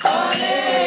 Hare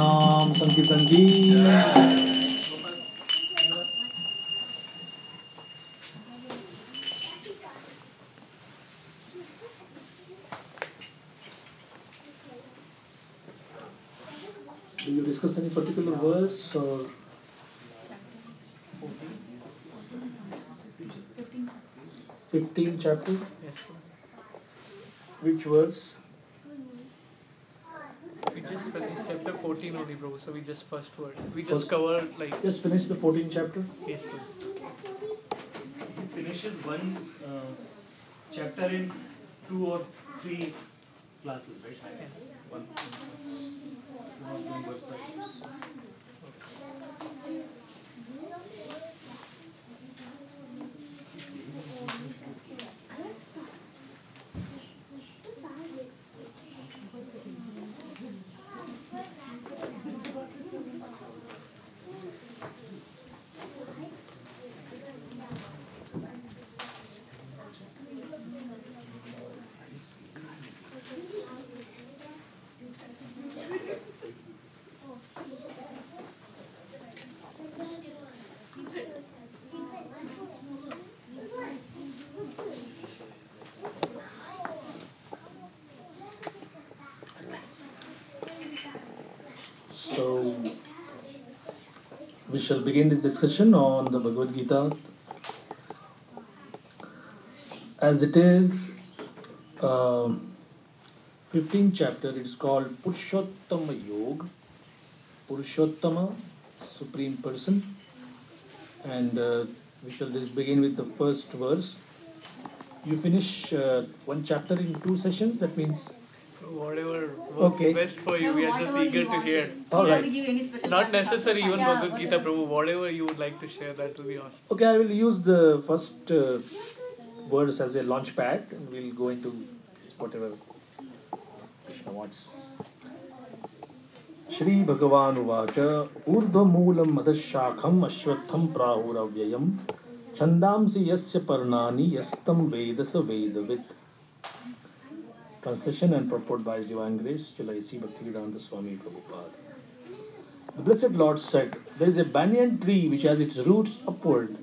Naam Sankirtan ki. Do you discuss any particular verse or 15th chapter? Yes, sir. Which verse? We just finished chapter 14 only, bro. So we just first word. We First- just covered like Just finish the 14th chapter. yes, sir. It finishes one chapter in 2 or 3 classes, right? One. Not doing verse by verse. So, we shall begin this discussion on the Bhagavad Gita. As it is, 15th chapter, it's called Purushottama Yoga. Purushottama, Supreme Person. And we shall just begin with the first verse. You finish one chapter in 2 sessions, that means. Whatever works Okay. best for you. We are just eager to hear. All right. Not necessary even Bhagavad Gita, Prabhu. Whatever you would like to share, that will be awesome. Okay, I will use the first verse as a launch pad and we'll go into whatever Krishna wants. Shri Bhagavan Uvacha Urdhva Moolam Madashakham Ashwatham Prahuravyayam Chandamsi Yasya Parnani Yastam Vedasa Vedavid. Translation and purport by His Divine Grace, Chowpathy BhaktiVriksha Swami Prabhupada. The Blessed Lord said, there is a banyan tree which has its roots upward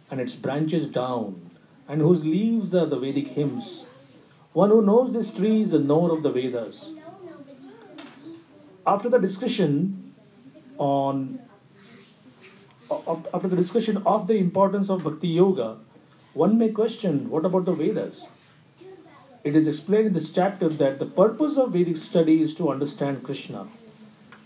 and its branches down, and whose leaves are the Vedic hymns. One who knows this tree is a knower of the Vedas. After the discussion of the importance of Bhakti Yoga, one may question, what about the Vedas? It is explained in this chapter that the purpose of Vedic study is to understand Krishna.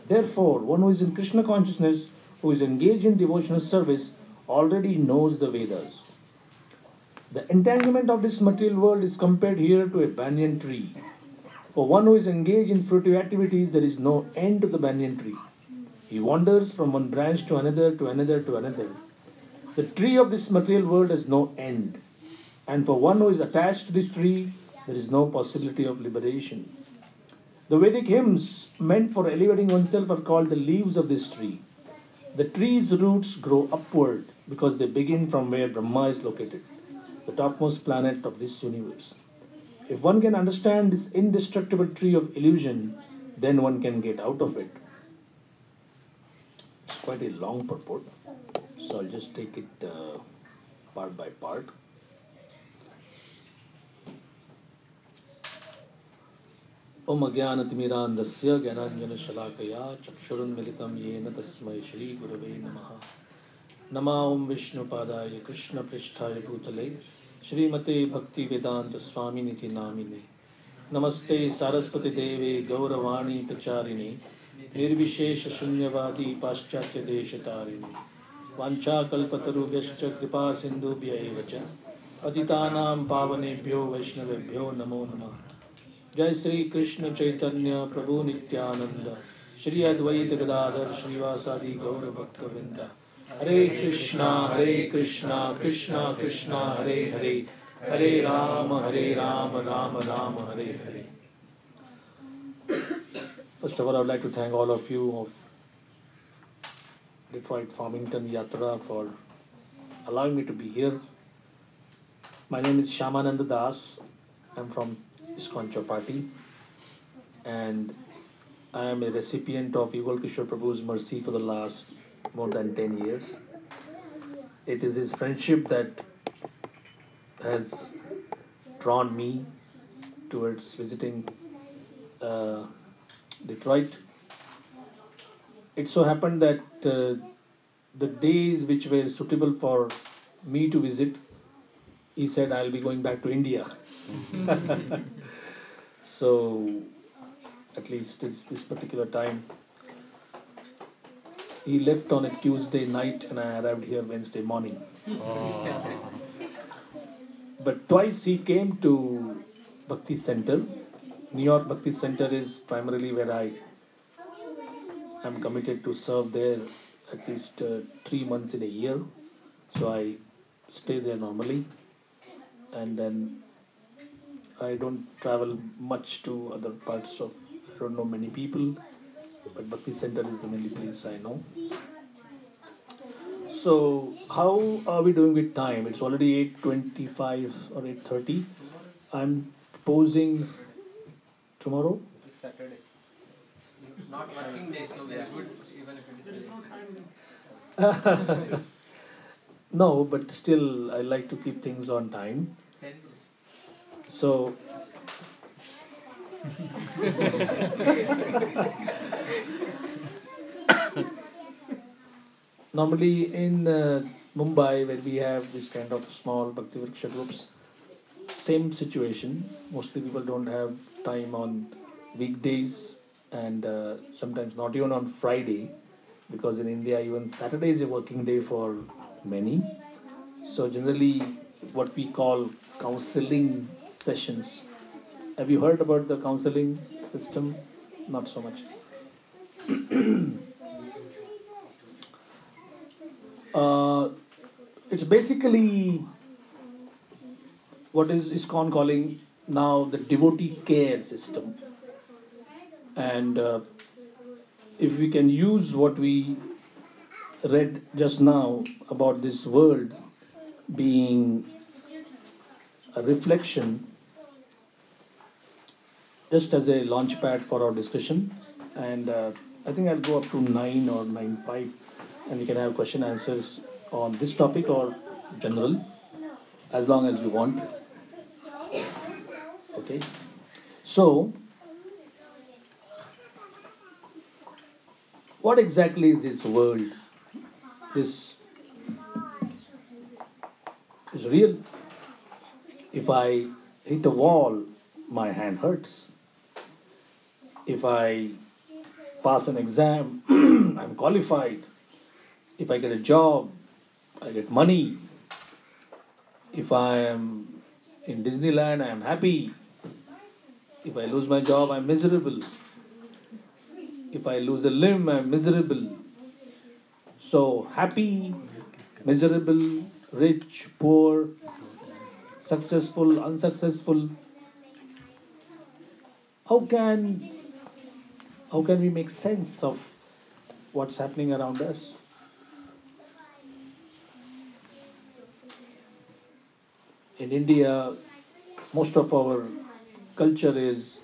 Therefore, one who is in Krishna consciousness, who is engaged in devotional service, already knows the Vedas. The entanglement of this material world is compared here to a banyan tree. For one who is engaged in fruitive activities, there is no end to the banyan tree. He wanders from one branch to another, to another, to another. The tree of this material world has no end. And for one who is attached to this tree, there is no possibility of liberation. The Vedic hymns meant for elevating oneself are called the leaves of this tree. The tree's roots grow upward because they begin from where Brahma is located, the topmost planet of this universe. If one can understand this indestructible tree of illusion, then one can get out of it. It's quite a long purport, so I'll just take it part by part. Om Ajnanatimirandasya Gyananjana Shalakaya Chakshurunmilitam Yena Tasmai Shri Gurave Namaha. Nama Om Vishnu Padaya Krishna Pristhaya Bhutale Srimate Bhakti Vedanta Swami Niti Namine. Namaste Saraswati Deve Gauravani Pacharine Nirvishesha Shunyavadi Paschatya Deshatarini Vancha Kalpatarubhyascha Kripa Sindhubhya Evacha Patitanam Pavanebhyo Vaishnavebhyo Namo Namah. Jai Sri Krishna Chaitanya Prabhu Nityananda Shri Advaita Gadadhar Srivasadi Gaura Bhakta Vrinda. Hare Krishna, Krishna Krishna, Hare Hare, Hare Rama, Rama Rama, Hare Hare. First of all, I would like to thank all of you of Detroit Farmington Yatra for allowing me to be here. My name is Shyamananda. I'm from ISKCON Chowpathy, and I am a recipient of Kishore Prabhu's mercy for the last more than 10 years. It is his friendship that has drawn me towards visiting uh, Detroit. It so happened that the days which were suitable for me to visit, he said, I'll be going back to India. So, at least it's this particular time. He left on a Tuesday night and I arrived here Wednesday morning. But twice he came to Bhakti Center. New York Bhakti Center is primarily where I am committed to serve there at least 3 months in a year. So I stay there normally. And then I don't travel much to other parts of, I don't know many people, but Bhakti Center is the only place I know. So how are we doing with time? It's already 8:25 or 8:30. I'm proposing tomorrow. Saturday. Not working day, so we are good even if it is No, but still I like to keep things on time. 10. So normally in Mumbai, where we have this kind of small BhaktiVriksha groups, same situation. Mostly people don't have time on weekdays and sometimes not even on Friday, because in India even Saturday is a working day for many. So generally what we call counseling sessions. Have you heard about the counseling system? Not so much. It's basically what is ISKCON calling now the devotee care system. And if we can use what we read just now about this world being a reflection, just as a launch pad for our discussion. And I think I'll go up to 9 or 9:05, and we can have question answers on this topic or general, as long as you want. Okay. So, what exactly is this world? This is real. If I hit a wall, my hand hurts. If I pass an exam, I'm qualified. If I get a job, I get money. If I am in Disneyland, I am happy. If I lose my job, I'm miserable. If I lose a limb, I'm miserable. So happy, miserable, rich, poor, successful, unsuccessful. How can we make sense of what's happening around us? In India, most of our culture is,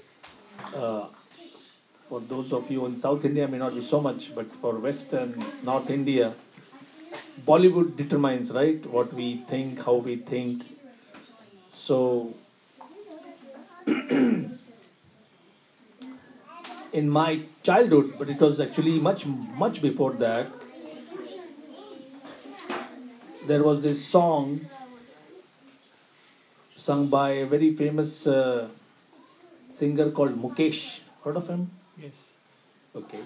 for those of you in South India may not be so much, but for Western, North India, Bollywood determines, right, what we think, how we think. So, in my childhood, but it was actually much before that, there was this song sung by a very famous singer called Mukesh. Heard of him? Yes. Okay.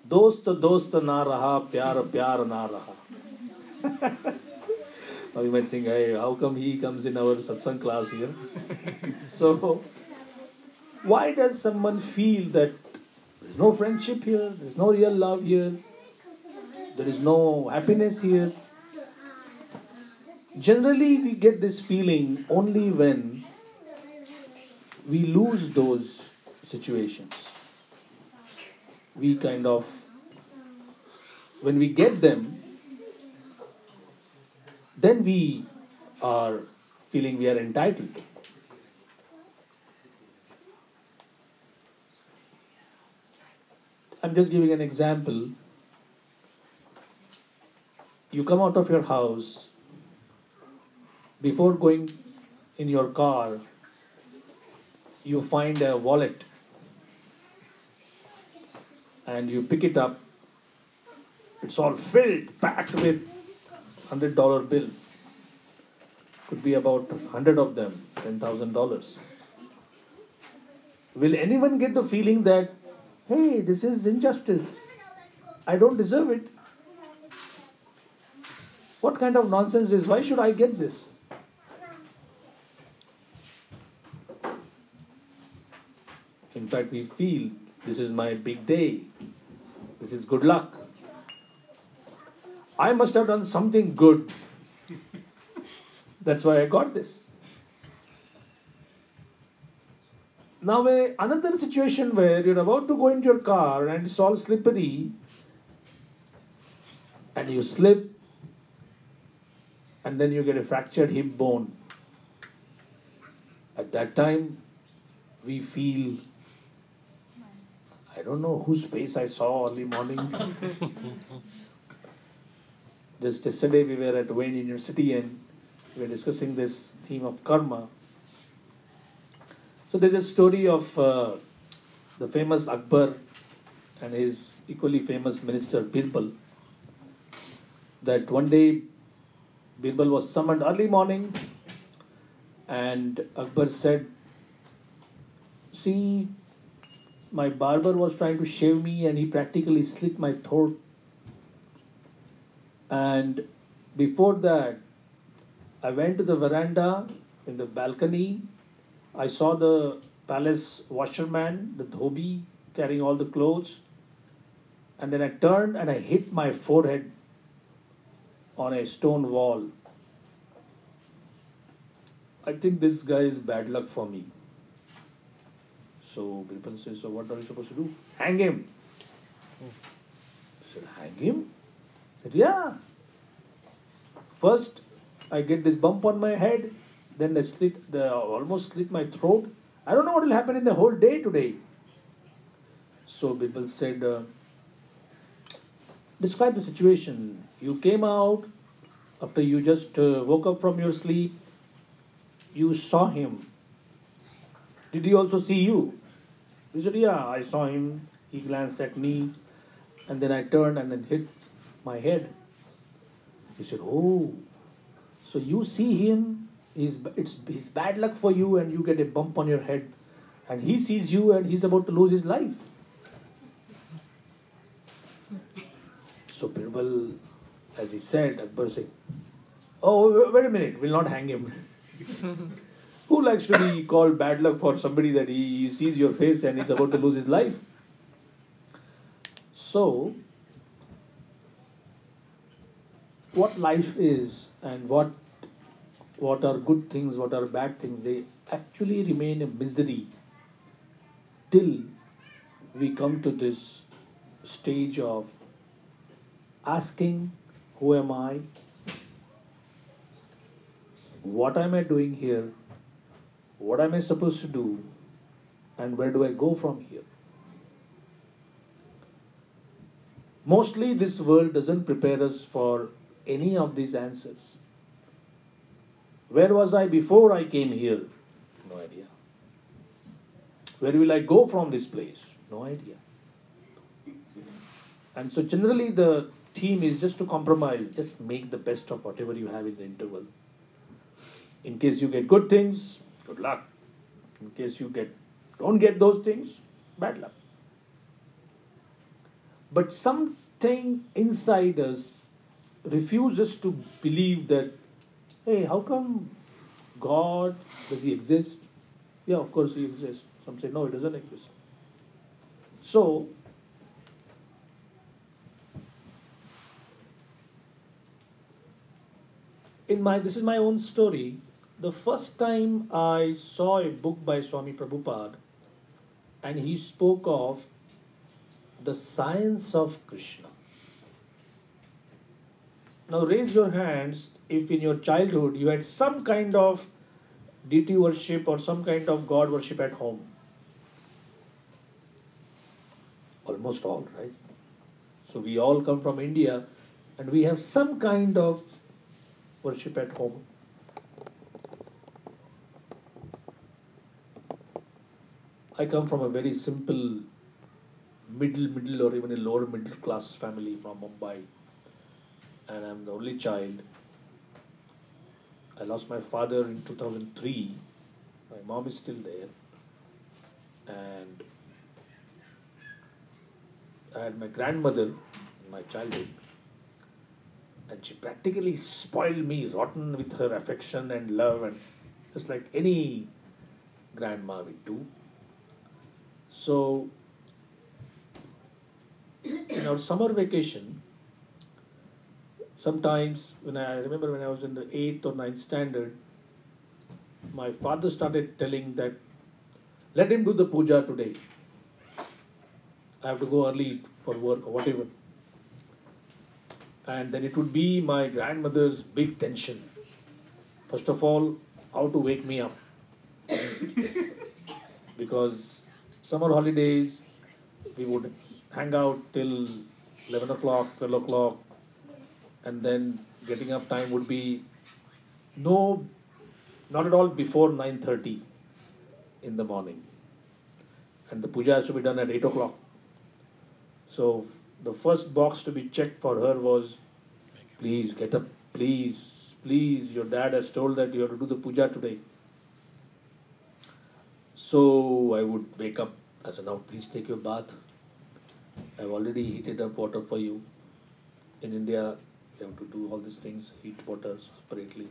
Dost dost na raha, pyar pyar na raha. Now you might think, hey, how come he comes in our satsang class here? So, why does someone feel that there's no friendship here, there's no real love here, there is no happiness here? Generally, we get this feeling only when we lose those situations. We kind of, when we get them, then we are feeling we are entitled. I'm just giving an example. You come out of your house, before going in your car, you find a wallet and you pick it up. It's all filled, packed with $100 bills. Could be about 100 of them, $10,000. Will anyone get the feeling that, hey, this is injustice, I don't deserve it? What kind of nonsense is, why should I get this? In fact, we feel, this is my big day. This is good luck. I must have done something good. That's why I got this. Now, another situation where you're about to go into your car and it's all slippery and you slip and then you get a fractured hip bone. At that time, we feel, I don't know whose face I saw early morning. Just yesterday we were at Wayne University and we were discussing this theme of karma. So there's a story of the famous Akbar and his equally famous minister Birbal. That one day Birbal was summoned early morning and Akbar said, see, my barber was trying to shave me and he practically slit my throat. And before that, I went to the veranda in the balcony. I saw the palace washerman, the dhobi, carrying all the clothes. And then I turned and I hit my forehead on a stone wall. I think this guy is bad luck for me. So people say, so what are you supposed to do? Hang him. I said, hang him? I said, yeah. First, I get this bump on my head. Then I almost slit my throat. I don't know what will happen in the whole day today. So people said, describe the situation. You came out after you just woke up from your sleep. You saw him. Did he also see you? He said, yeah, I saw him. He glanced at me. And then I turned and then hit my head. He said, oh, so you see him, it's bad luck for you and you get a bump on your head. And he sees you and he's about to lose his life. So Birbal, as he said, Akbar said, oh, wait a minute, we'll not hang him. Who likes to be called bad luck for somebody that he sees your face and he's about to lose his life? So, what life is and what are good things, what are bad things, they actually remain a misery till we come to this stage of asking, who am I? What am I doing here? What am I supposed to do? And where do I go from here? Mostly this world doesn't prepare us for any of these answers. Where was I before I came here? No idea. Where will I go from this place? No idea. And so generally the theme is just to compromise, just make the best of whatever you have in the interval. In case you get good things, good luck. In case you don't get those things, bad luck. But something inside us refuses to believe that, hey, how come God, does he exist? Yeah, of course he exists. Some say, no, he doesn't exist. So, this is my own story. The first time I saw a book by Swami Prabhupada, and he spoke of the science of Krishna. Now raise your hands if in your childhood you had some kind of deity worship or some kind of God worship at home. almost all, right? So we all come from India and we have some kind of worship at home. I come from a very simple middle or even a lower middle class family from Mumbai, and I'm the only child. I lost my father in 2003. My mom is still there, and I had my grandmother in my childhood, and she practically spoiled me rotten with her affection and love, and just like any grandma would do. So, in our summer vacation, sometimes I remember when I was in the 8th or 9th standard, my father started telling that, let him do the puja today. I have to go early for work or whatever. And then it would be my grandmother's big tension. First of all, how to wake me up. Because summer holidays, we would hang out till 11 o'clock, 12 o'clock, and then getting up time would be not at all before 9:30 in the morning. And the puja has to be done at 8 o'clock. So the first box to be checked for her was, please get up, please, your dad has told that you have to do the puja today. So I would wake up. I said, now please take your bath. I've already heated up water for you. In India, you have to do all these things, heat water separately.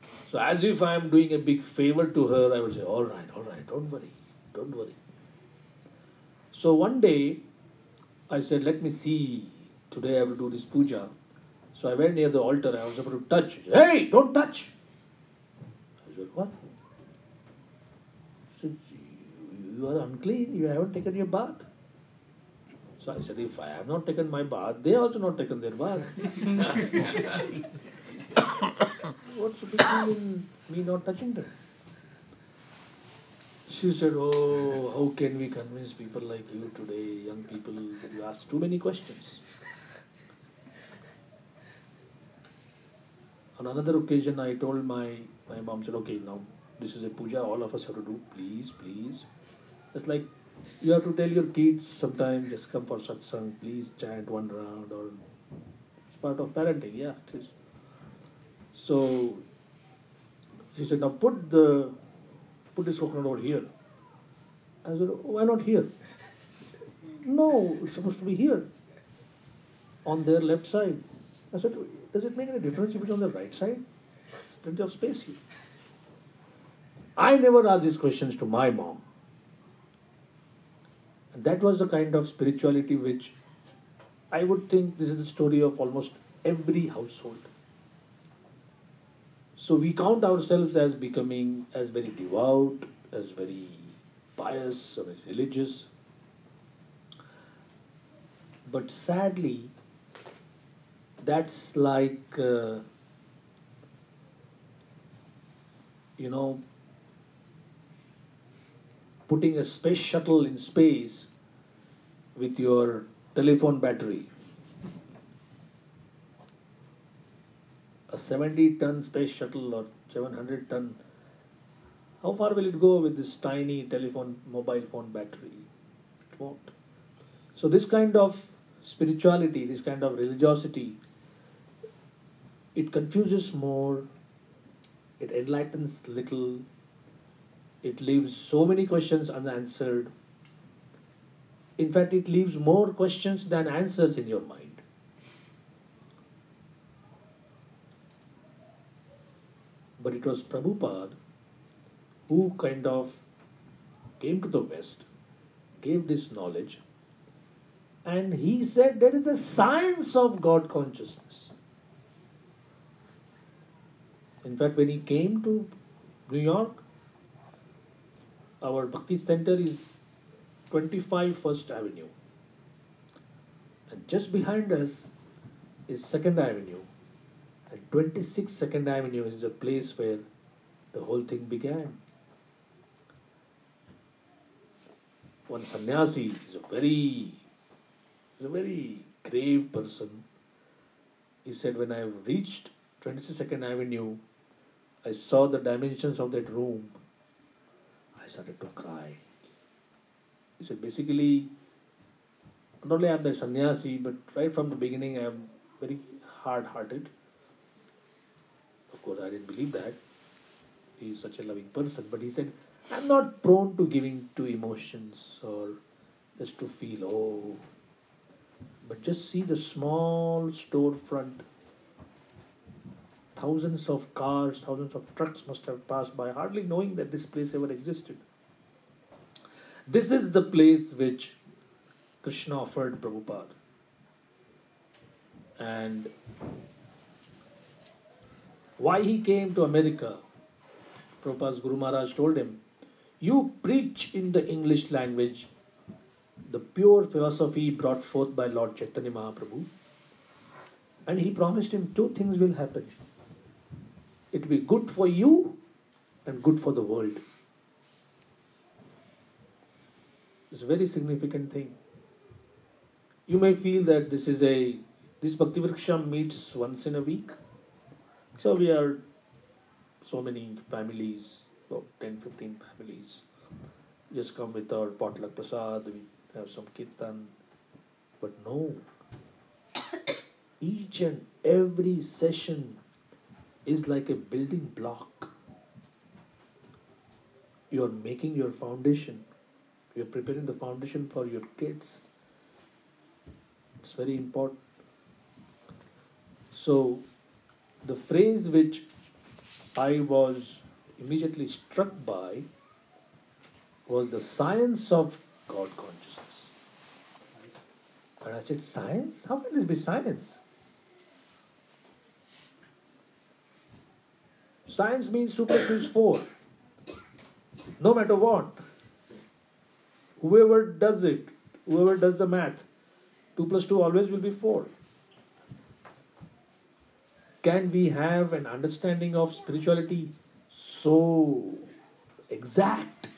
So as if I am doing a big favor to her, I would say, all right, don't worry. So one day, I said, let me see, today I will do this puja. So I went near the altar, I was about to touch. She said, hey, don't touch. I said, what? She said, you are unclean, you haven't taken your bath. So I said, if I have not taken my bath, they also not taken their bath. What's the big deal in me not touching them? She said, oh, how can we convince people like you today, young people, that you ask too many questions? On another occasion, I told my mom, said, okay, now this is a puja, all of us have to do, please. It's like you have to tell your kids sometimes, just come for satsang, please chant one round, or it's part of parenting, yeah, it is. So she said, now put this coconut over here. I said, why not here? No, it's supposed to be here, on their left side. I said, does it make any difference if it's on the right side? There's plenty of space here. I never asked these questions to my mom. And that was the kind of spirituality which I would think this is the story of almost every household. So we count ourselves as becoming as very devout, as very pious, or as religious. But sadly, that's like, putting a space shuttle in space with your telephone battery. A 70-ton space shuttle or 700-ton, how far will it go with this tiny mobile phone battery? It won't. So this kind of spirituality, this kind of religiosity, it confuses more, it enlightens little, it leaves so many questions unanswered. In fact, it leaves more questions than answers in your mind. But it was Prabhupada who kind of came to the West, gave this knowledge, and he said there is a science of God consciousness. In fact, when he came to New York, our Bhakti Center is 25 First Avenue. And just behind us is 2nd Avenue. And 26 2nd Avenue is the place where the whole thing began. one sannyasi is a very grave person. He said, when I reached 22nd Avenue, I saw the dimensions of that room. I started to cry. He said, basically, not only am I a sannyasi, but right from the beginning I am very hard-hearted. Of course, I didn't believe that. He is such a loving person. But he said, I'm not prone to giving to emotions or just to feel, oh. But just see the small storefront. Thousands of cars, thousands of trucks must have passed by, hardly knowing that this place ever existed. This is the place which Krishna offered Prabhupada. And why he came to America, Prabhupada's Guru Maharaj told him, you preach in the English language the pure philosophy brought forth by Lord Chaitanya Mahaprabhu. And he promised him two things will happen. It will be good for you and good for the world. It's a very significant thing. You may feel that this BhaktiVriksha meets once in a week. So we are so many families, about 10, 15 families. Just come with our potluck prasad, we have some kirtan. But no, each and every session is like a building block. You are making your foundation. You are preparing the foundation for your kids. It's very important. So, the phrase which I was immediately struck by was the science of God consciousness. And I said, science? How can this be science? Science means 2 plus 2 is 4. No matter what. Whoever does it, whoever does the math, 2 plus 2 always will be 4. Can we have an understanding of spirituality so exact,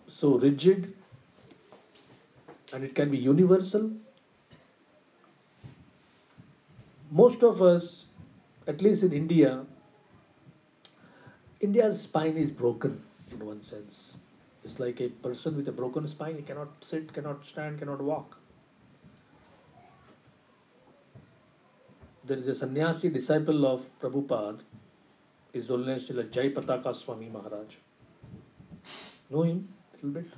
so rigid, and it can be universal? Most of us, at least in India, India's spine is broken in one sense. It's like a person with a broken spine. He cannot sit, cannot stand, cannot walk. There is a sannyasi disciple of Prabhupada, His Holiness Srila Jayapataka Swami Maharaj. Know him a little bit?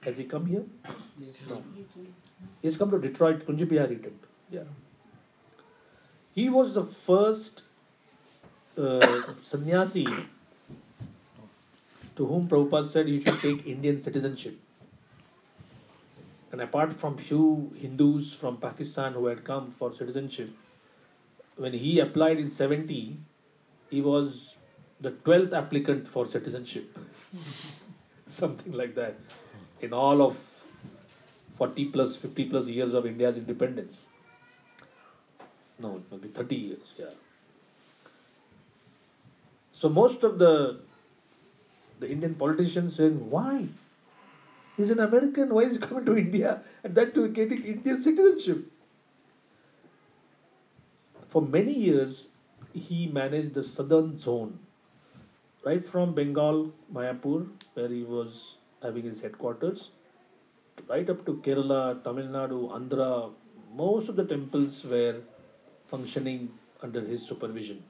Has he come here? No. He has come to Detroit, Kunjibihari temple. Yeah. He was the first sannyasi to whom Prabhupada said you should take Indian citizenship. And apart from few Hindus from Pakistan who had come for citizenship, when he applied in 70, he was the 12th applicant for citizenship. Something like that. In all of 40 plus, 50 plus years of India's independence. No, it must be 30 years, yeah. So most of the Indian politicians saying, why? He's an American, why is he coming to India? And that too getting Indian citizenship. For many years, he managed the southern zone. Right from Bengal, Mayapur, where he was having his headquarters, right up to Kerala, Tamil Nadu, Andhra, most of the temples were functioning under his supervision.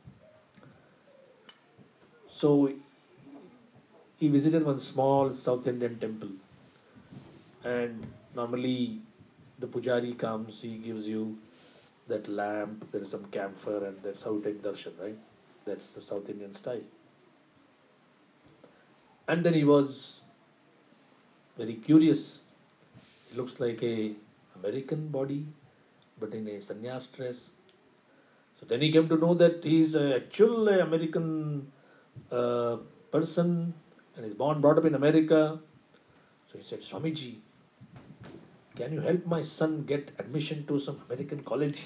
So, he visited one small South Indian temple. And normally, the pujari comes, he gives you that lamp, there is some camphor, and that's how you take darshan, right? That's the South Indian style. And then he was very curious. It looks like a American body, but in a sannyas dress. So then he came to know that he is actually an American person and is brought up in America. So he said, Swamiji, can you help my son get admission to some American college?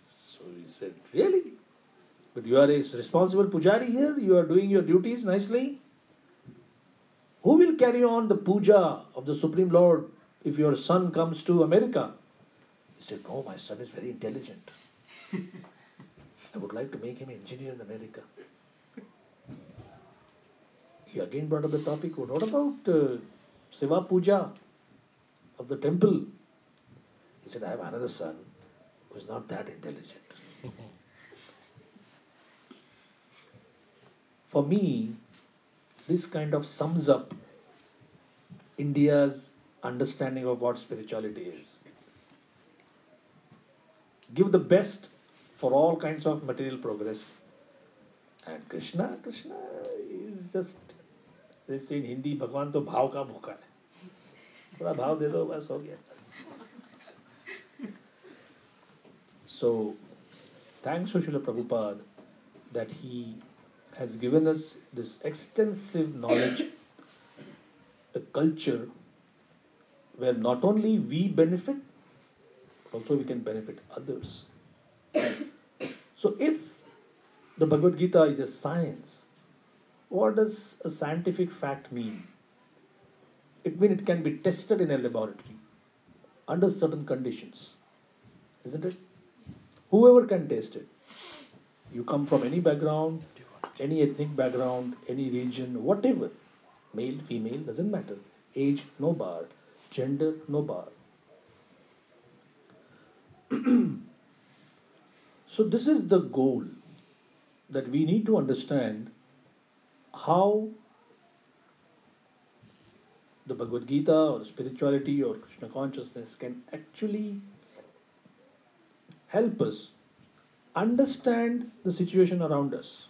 So he said, really? But you are a responsible pujari here, you are doing your duties nicely. Who will carry on the puja of the Supreme Lord if your son comes to America? He said, no, my son is very intelligent. I would like to make him an engineer in America. He again brought up the topic, what about Shiva Puja of the temple? He said, I have another son who is not that intelligent. For me, this kind of sums up India's understanding of what spirituality is. Give the best for all kinds of material progress. And Krishna is just, they say in Hindi, Bhagwan to bhav ka bhuka hai. Thoda bhav de do, bas ho gaya. So, thanks to Srila Prabhupada that he has given us this extensive knowledge, a culture where not only we benefit, also we can benefit others. So if the Bhagavad Gita is a science, what does a scientific fact mean? It means it can be tested in a laboratory under certain conditions, isn't it? Whoever can test it. You come from any background, any ethnic background, any region, whatever. Male, female, doesn't matter. Age, no bar. Gender, no bar. So this is the goal, that we need to understand how the Bhagavad Gita or spirituality or Krishna consciousness can actually help us understand the situation around us.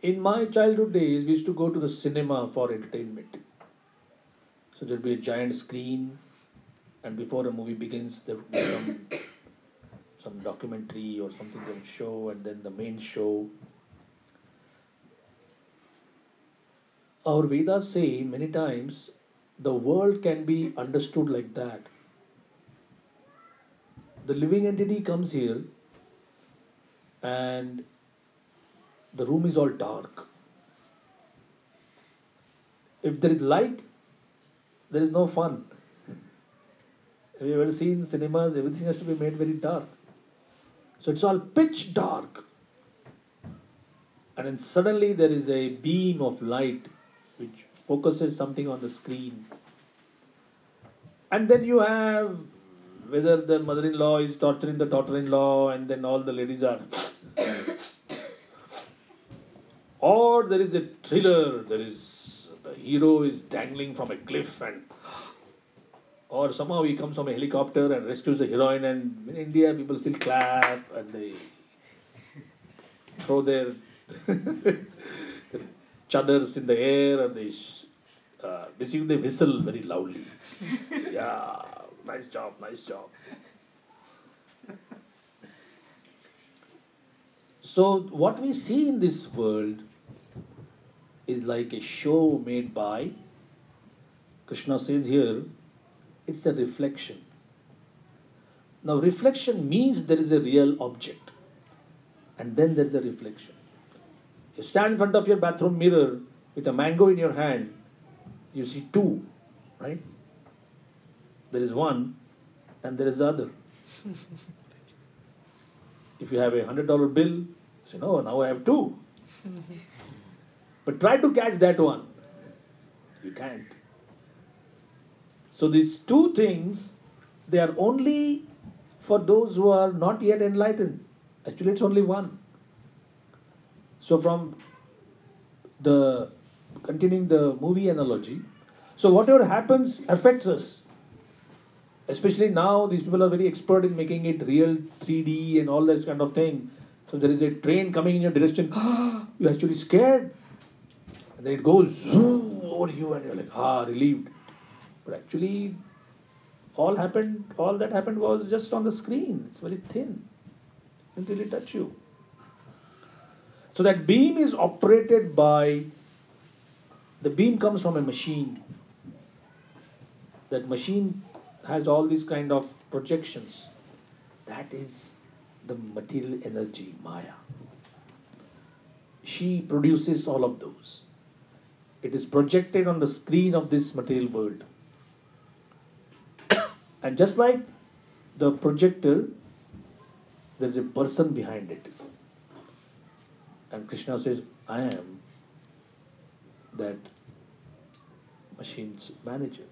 In my childhood days, we used to go to the cinema for entertainment. So there would be a giant screen, and before a movie begins, there would be some documentary or something they would show, and then the main show. Our Vedas say many times, the world can be understood like that. The living entity comes here, and the room is all dark. If there is light, there is no fun. Have you ever seen cinemas? Everything has to be made very dark. So it's all pitch dark. And then suddenly there is a beam of light which focuses something on the screen. And then you have whether the mother-in-law is torturing the daughter-in-law, and then all the ladies are... Or there is a thriller, the hero is dangling from a cliff, and or somehow he comes from a helicopter and rescues the heroine, and in India people still clap and they throw their chadars in the air, and they basically they whistle very loudly. Yeah, nice job, nice job. So what we see in this world is like a show made by, Krishna says here, it's a reflection. Now reflection means there is a real object, and then there is a reflection. You stand in front of your bathroom mirror with a mango in your hand, you see two, right? There is one and there is the other. If you have a $100 bill, you say, no, now I have two. But try to catch that one. You can't. So these two things, they are only for those who are not yet enlightened. Actually, it's only one. So from the, continuing the movie analogy, so whatever happens affects us. Especially now, these people are very expert in making it real 3D and all that kind of thing. So there is a train coming in your direction, you're actually scared. And then it goes zoom over you and you're like, relieved. But actually, all that happened was just on the screen. It's very thin. It didn't really touch you. So that beam is operated by, the beam comes from a machine. That machine has all these kind of projections. That is the material energy, Maya. she produces all of those. It is projected on the screen of this material world. And just like the projector, there is a person behind it. And Krishna says, I am that machine's manager.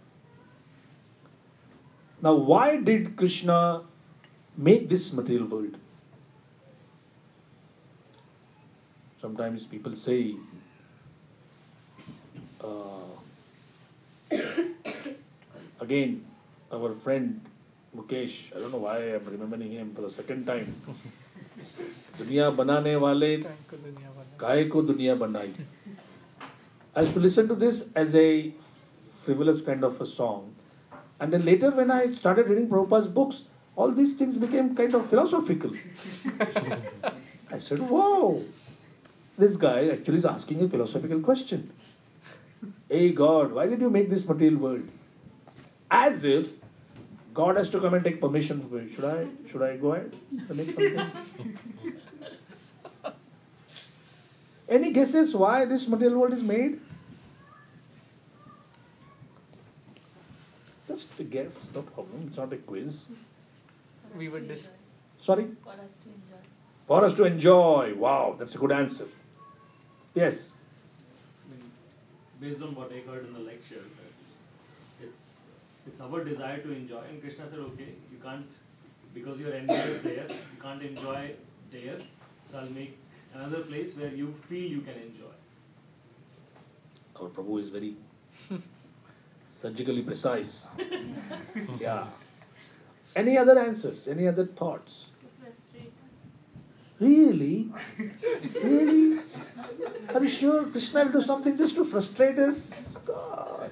Now, why did Krishna make this material world? Sometimes people say, again, our friend Mukesh, I don't know why I'm remembering him for the second time. दुनिया बनाने वाले काय को दुनिया बनाई. I used to listen to this as a frivolous kind of a song. And then later when I started reading Prabhupada's books, all these things became kind of philosophical. I said, wow, this guy actually is asking a philosophical question. Hey God, why did you make this material world? As if God has to come and take permission from me. Should I go ahead and make something? Any guesses why this material world is made? Just a guess, no problem. It's not a quiz. We would Sorry? For us to enjoy. For us to enjoy. Wow, that's a good answer. Yes. Based on what I heard in the lecture, that it's our desire to enjoy, and Krishna said, okay, you can't, because your envy is there, you can't enjoy there, so I'll make another place where you feel you can enjoy. Our Prabhu is very surgically precise. Yeah. Any other answers? Any other thoughts? To frustrate us. Really? Really? Are you sure Krishna will do something just to frustrate us? God.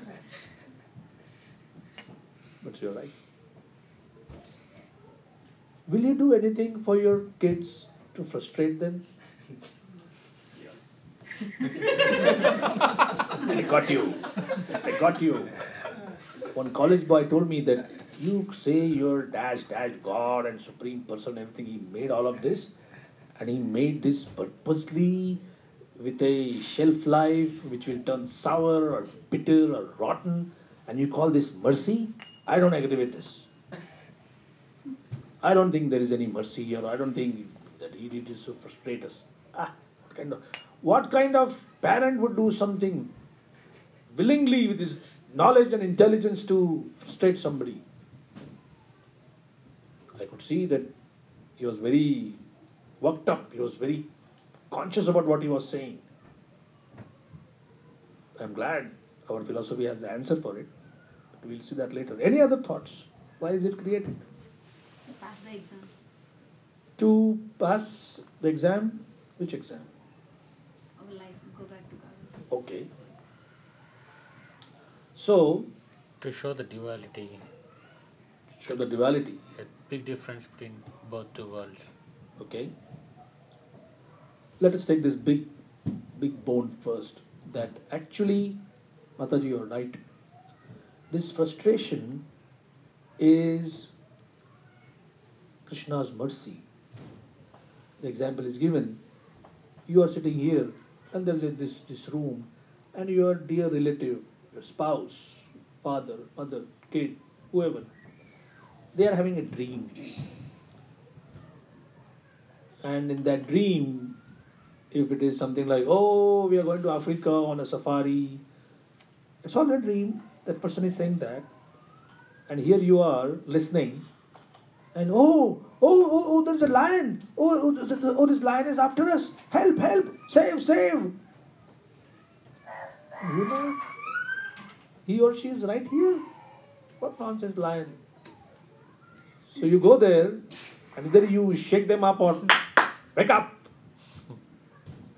But you're right. Will you do anything for your kids to frustrate them? I got you. I got you. One college boy told me that you say you're dash God and Supreme Person, everything. He made all of this, and he made this purposely with a shelf life which will turn sour or bitter or rotten, and you call this mercy? I don't agree with this. I don't think there is any mercy here. I don't think that he did this to frustrate us. What kind of parent would do something willingly with his knowledge and intelligence to frustrate somebody? I could see that he was very worked up. He was very conscious about what he was saying. I'm glad our philosophy has the answer for it. But we'll see that later. Any other thoughts? Why is it created? To pass the exam. To pass the exam? Which exam? Our life, go back to God. Okay. So, To show the duality, show the duality. a big difference between both two worlds. Okay. Let us take this big bone first. That actually, Mataji, you're right. This frustration is Krishna's mercy. The example is given. You are sitting here, and there is this room, and your dear relative, your spouse, father, mother, kid, whoever, they are having a dream. And in that dream, if it is something like, oh, we are going to Africa on a safari, it's all a dream. That person is saying that. And here you are listening. And there's a lion. This lion is after us. Help, save. You know, he or she is right here. What nonsense, lion? So you go there, and either you shake them up or wake up.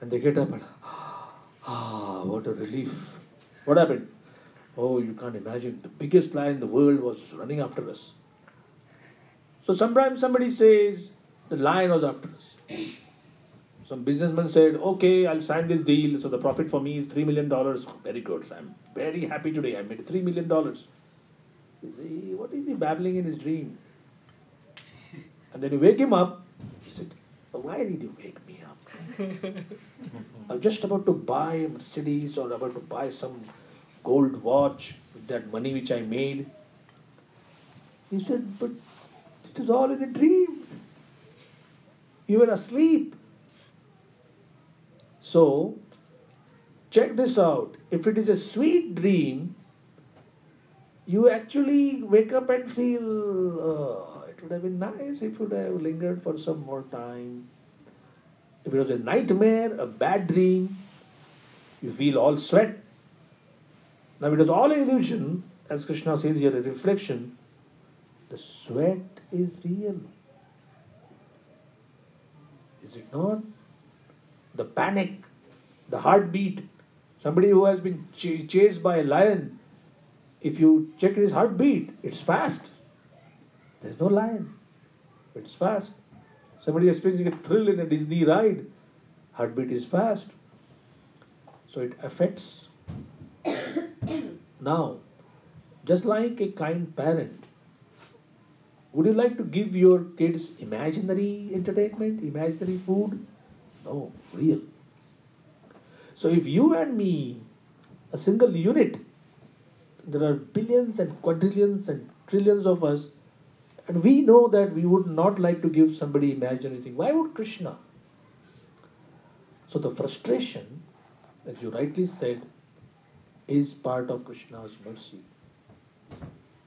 And they get up and, what a relief. What happened? Oh, you can't imagine. The biggest lion in the world was running after us. So sometimes somebody says, the lion was after us. Some businessman said, okay, I'll sign this deal. So the profit for me is $3 million. Very good. So I'm very happy today. I made $3 million. What is he babbling in his dream? And then you wake him up. He said, why did you wake me up? I'm just about to buy a Mercedes or about to buy some gold watch with that money which I made. He said, but it is all in a dream. You were asleep. So, check this out. If it is a sweet dream, you actually wake up and feel, it would have been nice if you would have lingered for some more time. If it was a nightmare, a bad dream, you feel all sweat. Now it was all illusion, as Krishna says here, a reflection. The sweat is real. Is it not? The panic, the heartbeat. Somebody who has been chased by a lion, if you check his heartbeat, it's fast. There's no lion. It's fast. Somebody experiencing a thrill in a Disney ride, heartbeat is fast. So it affects. Now, just like a kind parent, would you like to give your kids imaginary entertainment, imaginary food? No, real. So if you and me, a single unit, there are billions and quadrillions and trillions of us, and we know that we would not like to give somebody imaginary thing. Why would Krishna? So the frustration, as you rightly said, is part of Krishna's mercy.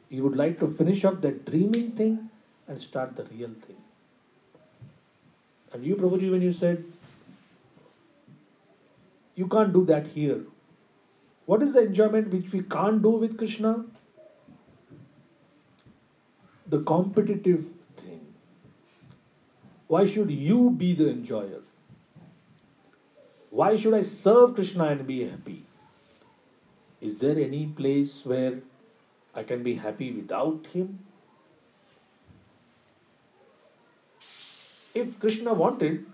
He would like to finish off that dreaming thing and start the real thing. And you, Prabhuji, when you said, you can't do that here. What is the enjoyment which we can't do with Krishna? The competitive thing. Why should you be the enjoyer? Why should I serve Krishna and be happy? Is there any place where I can be happy without him? If Krishna wanted,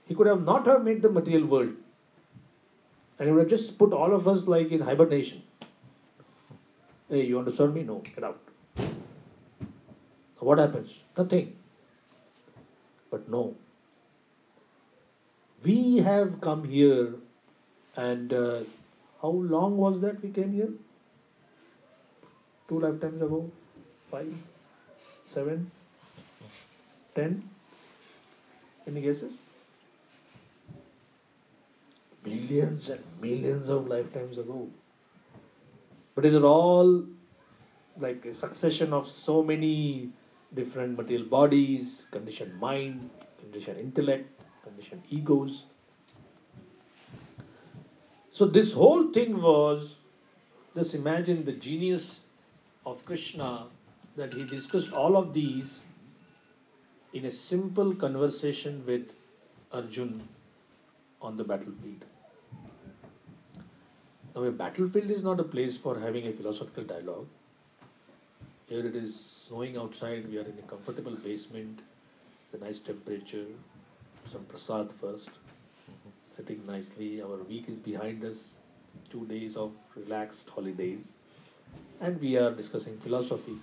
he could have not have made the material world. And he would have just put all of us like in hibernation. Hey, you want to serve me? No, get out. What happens? Nothing. But no. We have come here, and how long was that we came here? 2 lifetimes ago? 5? 7? 10? Any guesses? Millions and millions of lifetimes ago. But is it all like a succession of so many different material bodies, conditioned mind, conditioned intellect, conditioned egos? So this whole thing was, just imagine the genius of Krishna, that he discussed all of these in a simple conversation with Arjun on the battlefield. Now a battlefield is not a place for having a philosophical dialogue. Here it is snowing outside, we are in a comfortable basement, it's a nice temperature, some prasad first, sitting nicely, our week is behind us, 2 days of relaxed holidays, and we are discussing philosophy.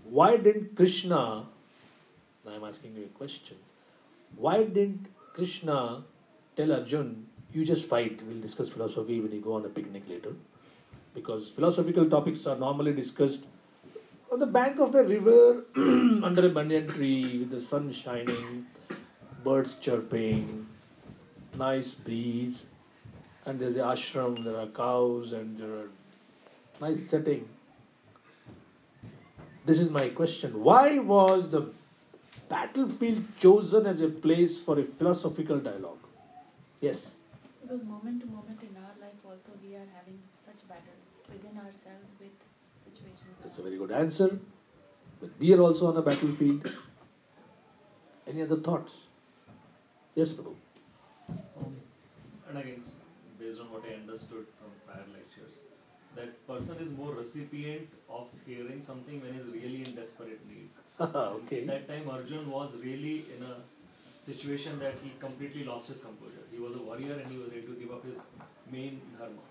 Why didn't Krishna, now I am asking you a question, why didn't Krishna tell Arjun, you just fight, we'll discuss philosophy when you go on a picnic later? Because philosophical topics are normally discussed on the bank of a river, under a banyan tree, with the sun shining, birds chirping, nice breeze, and there's an ashram, there are cows, and there are nice setting. This is my question. Why was the battlefield chosen as a place for a philosophical dialogue? Yes? Because moment to moment in our life also we are having such battles within ourselves with situations. That's a very good answer. But we are also on a battlefield. Any other thoughts? Yes, Prabhu. And again, based on what I understood from prior lectures, that person is more recipient of hearing something when he's really in desperate need. Okay. That time Arjun was really in a situation that he completely lost his composure. He was a warrior and he was ready to give up his main dharma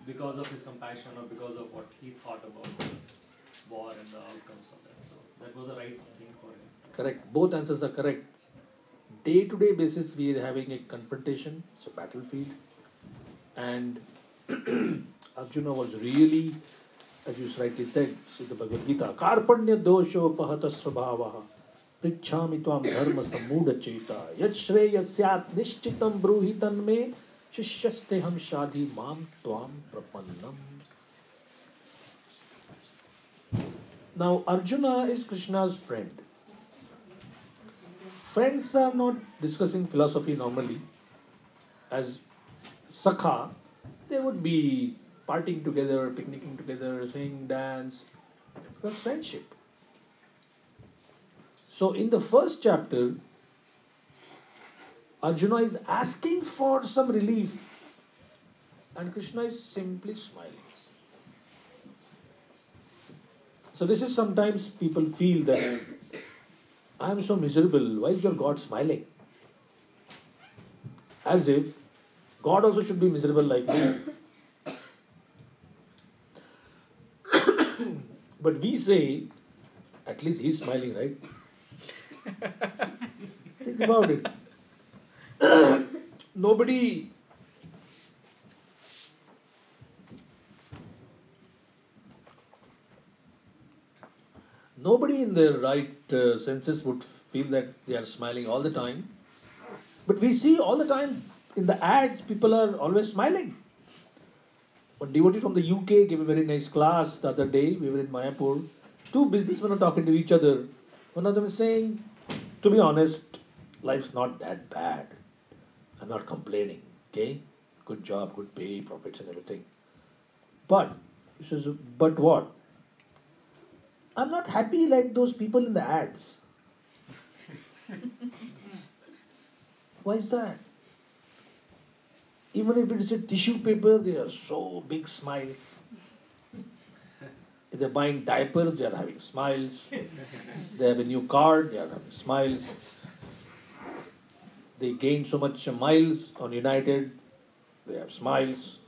because of his compassion or because of what he thought about the war and the outcomes of that. So that was the right thing for him. Correct. Both answers are correct. day-to-day basis we are having a confrontation, it's a battlefield. And Arjuna was really, as you rightly said, see the Bhagavad Gita, Karpanya dosho pahata svabhavaha prichhami tvam dharma sammuda cheta yat shreyasyat nishchitam bruhitan me shishyasteham shadhi mam tvam prapannam. Now Arjuna is Krishna's friend. Friends are not discussing philosophy normally. As Sakha, they would be partying together, picnicking together, singing, dance. That's friendship. So in the first chapter, Arjuna is asking for some relief and Krishna is simply smiling. So this is sometimes people feel that I am so miserable, why is your God smiling? As if God also should be miserable like me. But we say, at least he's smiling, right? Think about it. Nobody in their right senses would feel that they are smiling all the time. But we see all the time in the ads, people are always smiling. One devotee from the UK gave a very nice class the other day. We were in Mayapur. Two businessmen are talking to each other. One of them is saying, to be honest, life's not that bad. I'm not complaining. Okay? Good job, good pay, profits and everything. But, he says, but what? I'm not happy like those people in the ads. Why is that? Even if it is a tissue paper, they are so big smiles. If they're buying diapers, they are having smiles. They have a new car, they are having smiles. They gain so much miles on United, they have smiles.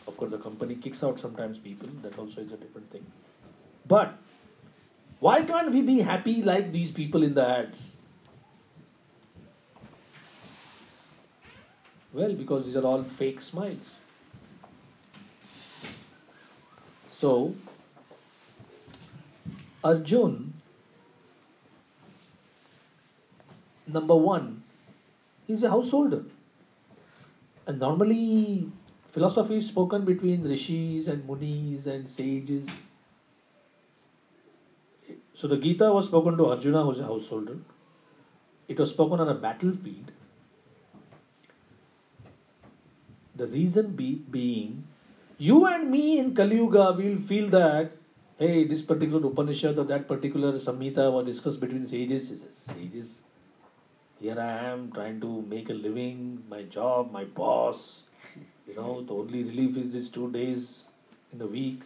Of course, the company kicks out sometimes people, that also is a different thing. But why can't we be happy like these people in the ads? Well, because these are all fake smiles. So, Arjun, number one, is a householder. And normally, philosophy is spoken between rishis and munis and sages. So the Gita was spoken to Arjuna, who is a householder. It was spoken on a battlefield. The reason being, you and me in Kali Yuga will feel that, hey, this particular Upanishad or that particular Samhita was discussed between sages. He says, sages, here I am trying to make a living, my job, my boss. The only relief is these 2 days in the week.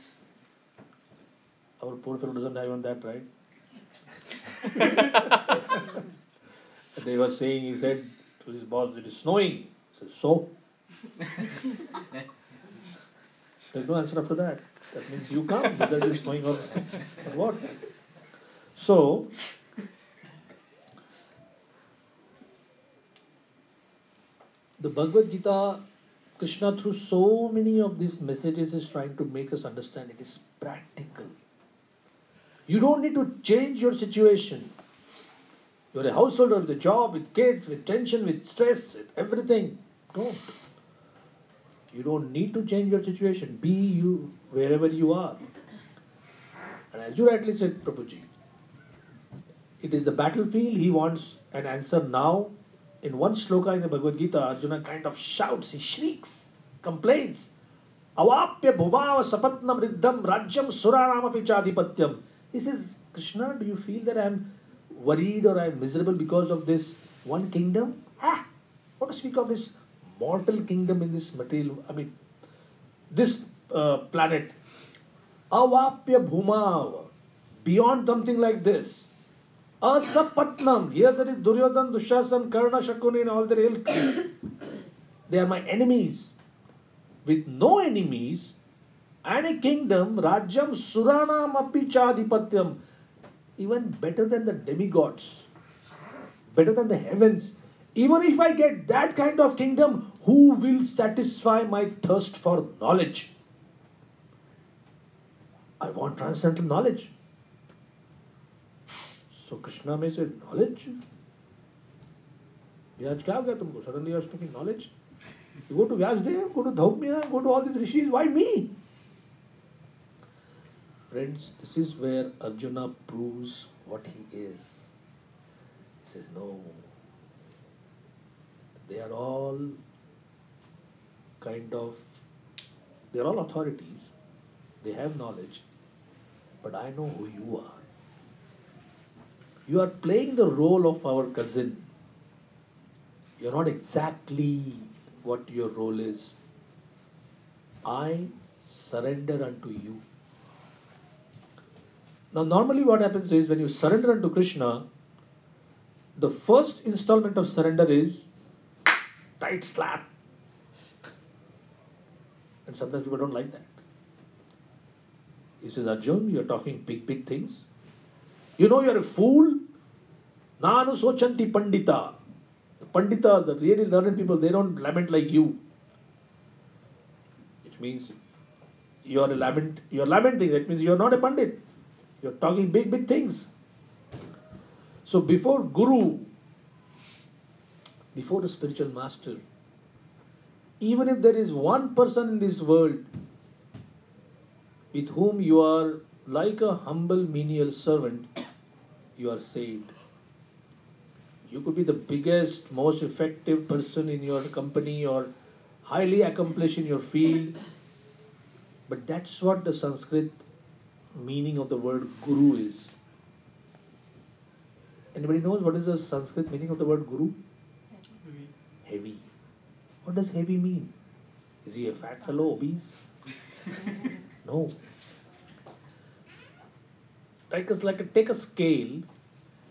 Our poor fellow doesn't have even that, right? They were saying, he said to his boss, it is snowing. He said, so? There's no answer after that. That means you come, whether it is snowing or what. So, the Bhagavad Gita, Krishna through so many of these messages is trying to make us understand it is practical. You don't need to change your situation. You're a householder with a job, with kids, with tension, with stress, with everything. Don't. You don't need to change your situation. Be you wherever you are. And as you rightly said, Prabhuji, it is the battlefield. He wants an answer now. In one shloka in the Bhagavad Gita, Arjuna kind of shouts, he shrieks, complains. Avapya bhumava sapatnam riddham rajyam suranamapi chadipatyam. He says, Krishna, do you feel that I am worried or I am miserable because of this one kingdom? What to speak of this mortal kingdom in this material, this planet. Avapya bhumava. Beyond something like this. Asapatnam. Here there is Duryodhan, Dushasan, Karna, Shakuni and all their ilk. They are my enemies. With no enemies and a kingdom, Rajyam Suranam Api Chadipatyam. Even better than the demigods. better than the heavens. Even if I get that kind of kingdom, who will satisfy my thirst for knowledge? I want transcendental knowledge. So Krishna may say, knowledge? Vyas kya ho gaya tumko? Suddenly you are speaking knowledge? You go to Vyasdev, go to Dhaumya, go to all these rishis. Why me? Friends, this is where Arjuna proves what he is. He says, no. They are all authorities. They have knowledge. But I know who you are. You are playing the role of our cousin. You are not exactly what your role is. I surrender unto you. Now, normally what happens is when you surrender unto Krishna, the first installment of surrender is tight slap. And sometimes people don't like that. He says, Arjun, you're talking big, big things. You know you're a fool. Nanu sochanti pandita. The pandita, the really learned people, they don't lament like you. Which means you're lamenting. That means you're not a pandit. You're talking big, big things. So before Guru, before the spiritual master, even if there is one person in this world with whom you are like a humble menial servant, you are saved. You could be the biggest, most effective person in your company or highly accomplished in your field. But that's what the Sanskrit meaning of the word Guru is. Anybody knows what is the Sanskrit meaning of the word Guru? Heavy. What does heavy mean? Is he a fat fellow, obese? No. Take a scale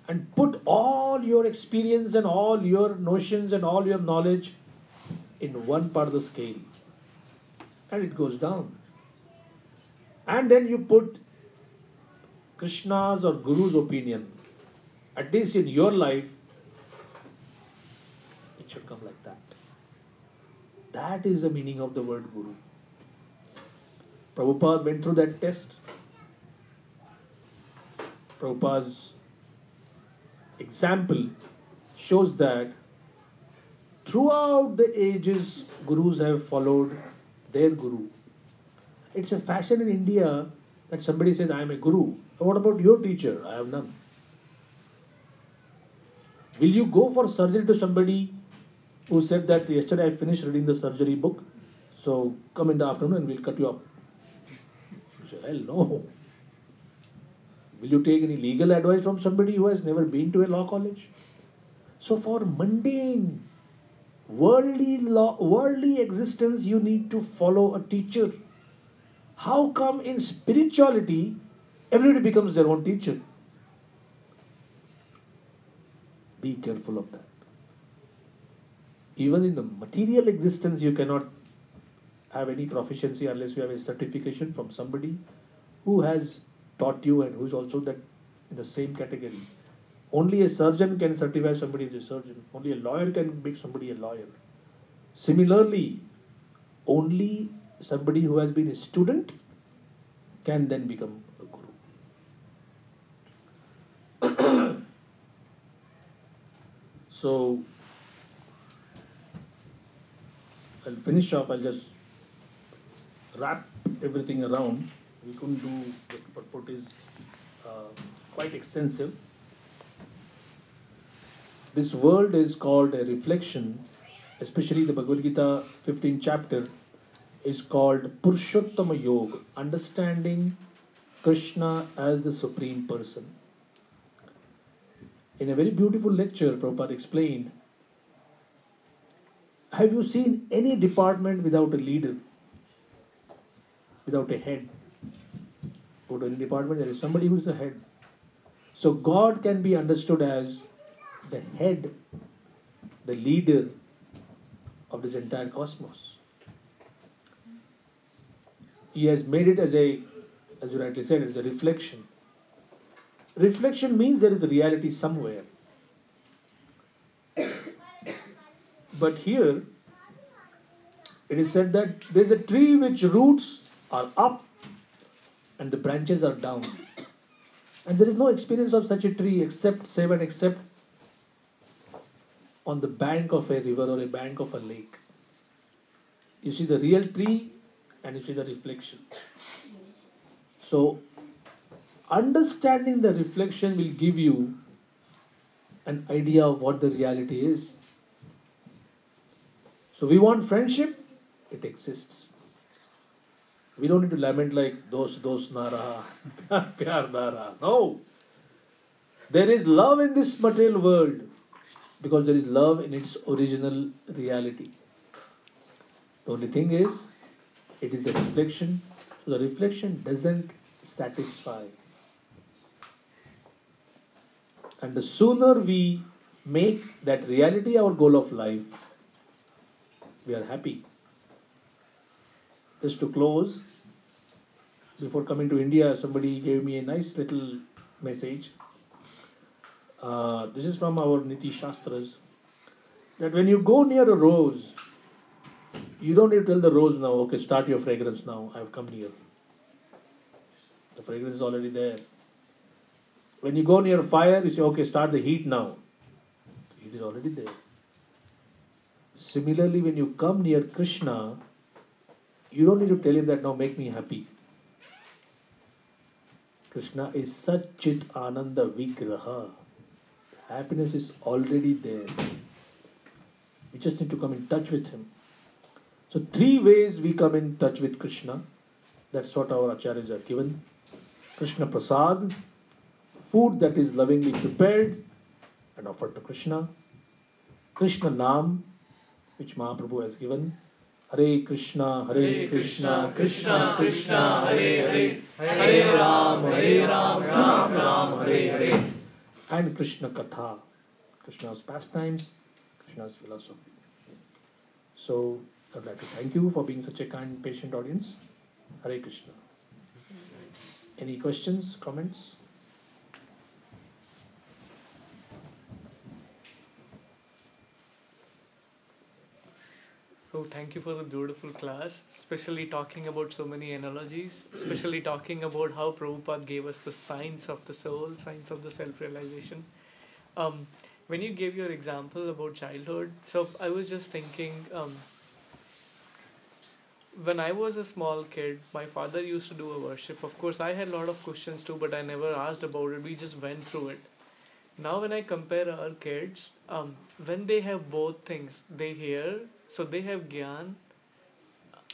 and put all your experience and all your notions and all your knowledge in one part of the scale. And it goes down. And then you put Krishna's or Guru's opinion. At least in your life, it should come like that. That is the meaning of the word Guru. Prabhupada went through that test. Prabhupada's example shows that throughout the ages, Gurus have followed their Guru. It's a fashion in India that somebody says, I am a Guru. So what about your teacher? I have none. Will you go for surgery to somebody who said that yesterday I finished reading the surgery book, so come in the afternoon and we'll cut you up? You say, hell no. Will you take any legal advice from somebody who has never been to a law college? So for mundane, worldly existence, you need to follow a teacher. How come in spirituality, everybody becomes their own teacher? Be careful of that. Even in the material existence, you cannot have any proficiency unless you have a certification from somebody who has taught you and who is also that in the same category. Only a surgeon can certify somebody as a surgeon. Only a lawyer can make somebody a lawyer. Similarly, only somebody who has been a student can then become a guru. So, I'll finish off. I'll just wrap everything around. We couldn't do the purport is quite extensive. This world is called a reflection, especially the Bhagavad Gita 15th chapter is called Purushottama Yoga, understanding Krishna as the Supreme Person. In a very beautiful lecture, Prabhupada explained, have you seen any department without a leader, without a head? Go to any department, there is somebody who is the head. So God can be understood as the head, the leader of this entire cosmos. He has made it as you rightly said, it's a reflection. Reflection means there is a reality somewhere. But here, it is said that there is a tree which roots are up and the branches are down. And there is no experience of such a tree except, save and except on the bank of a river or a bank of a lake. You see the real tree and you see the reflection. So, understanding the reflection will give you an idea of what the reality is. So, we want friendship, it exists. We don't need to lament like those nara, pyar nara. No. There is love in this material world because there is love in its original reality. The only thing is, it is a reflection. So the reflection doesn't satisfy. And the sooner we make that reality our goal of life, we are happy. Just to close, before coming to India, somebody gave me a nice little message. This is from our Niti Shastras. That when you go near a rose, you don't need to tell the rose now, okay, start your fragrance now, I have come near. The fragrance is already there. When you go near fire, you say, okay, start the heat now. The heat is already there. Similarly, when you come near Krishna, you don't need to tell him that now make me happy. Krishna is Satchit Ananda Vigraha. Happiness is already there. We just need to come in touch with him. So 3 ways we come in touch with Krishna. That's what our acharyas are given. Krishna Prasad, food that is lovingly prepared and offered to Krishna. Krishna Nam, which Mahaprabhu has given. Hare Krishna, Krishna Krishna, Hare Hare, Hare Ram, Ram Ram, Hare Hare. And Krishna Katha, Krishna's pastimes, Krishna's philosophy. So, I'd like to thank you for being such a kind, patient audience. Hare Krishna. Any questions, comments? Oh, thank you for the beautiful class, especially talking about so many analogies, especially talking about how Prabhupada gave us the science of the soul, science of the self-realization. When you gave your example about childhood, so I was just thinking, when I was a small kid, my father used to do a worship. Of course, I had a lot of questions too, but I never asked about it. We just went through it. Now when I compare our kids, when they have both things, they hear, so they have Gyan,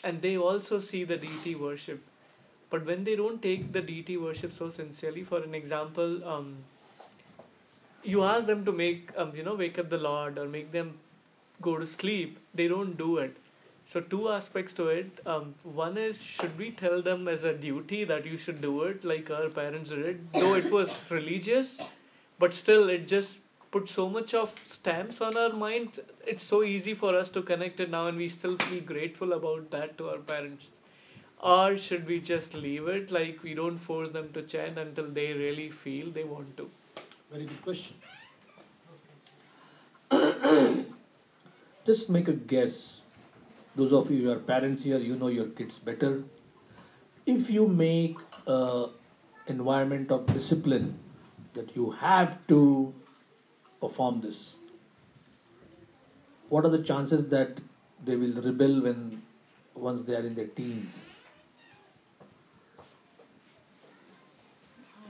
and they also see the deity worship. But when they don't take the deity worship so sincerely, for an example, you ask them to make, wake up the Lord or make them go to sleep, they don't do it. So 2 aspects to it. One is, should we tell them as a duty that you should do it like our parents did, though it was religious, but still it just put so much of stamps on our mind. It's so easy for us to connect it now and we still feel grateful about that to our parents. Or should we just leave it, like we don't force them to chant until they really feel they want to? Very good question. Just make a guess. Those of you who are parents here, you know your kids better. If you make an environment of discipline, that you have to perform this, what are the chances that they will rebel once they are in their teens?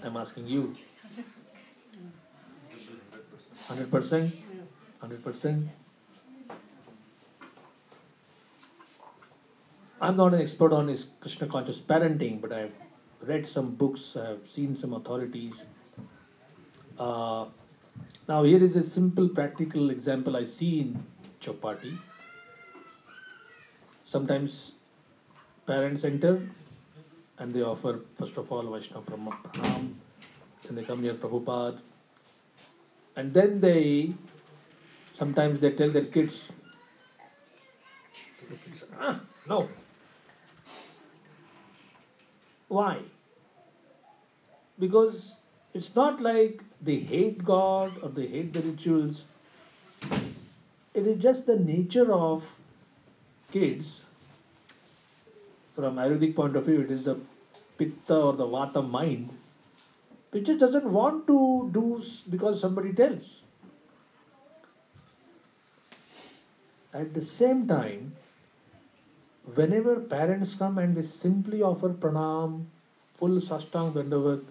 I'm asking you. 100%? 100%? I'm not an expert on his Krishna conscious parenting, but I've read some books, I've seen some authorities. Now here is a simple practical example I see in Chowpathy. Sometimes parents enter and they offer first of all Vaishnava Pranam, then they come near Prabhupada, and then sometimes they tell their kids, no. Why? Because it's not like they hate God or they hate the rituals. it is just the nature of kids. From Ayurvedic point of view, it is the pitta or the vata mind, which just doesn't want to do because somebody tells. At the same time, whenever parents come and they simply offer pranam, full sashtang dandavat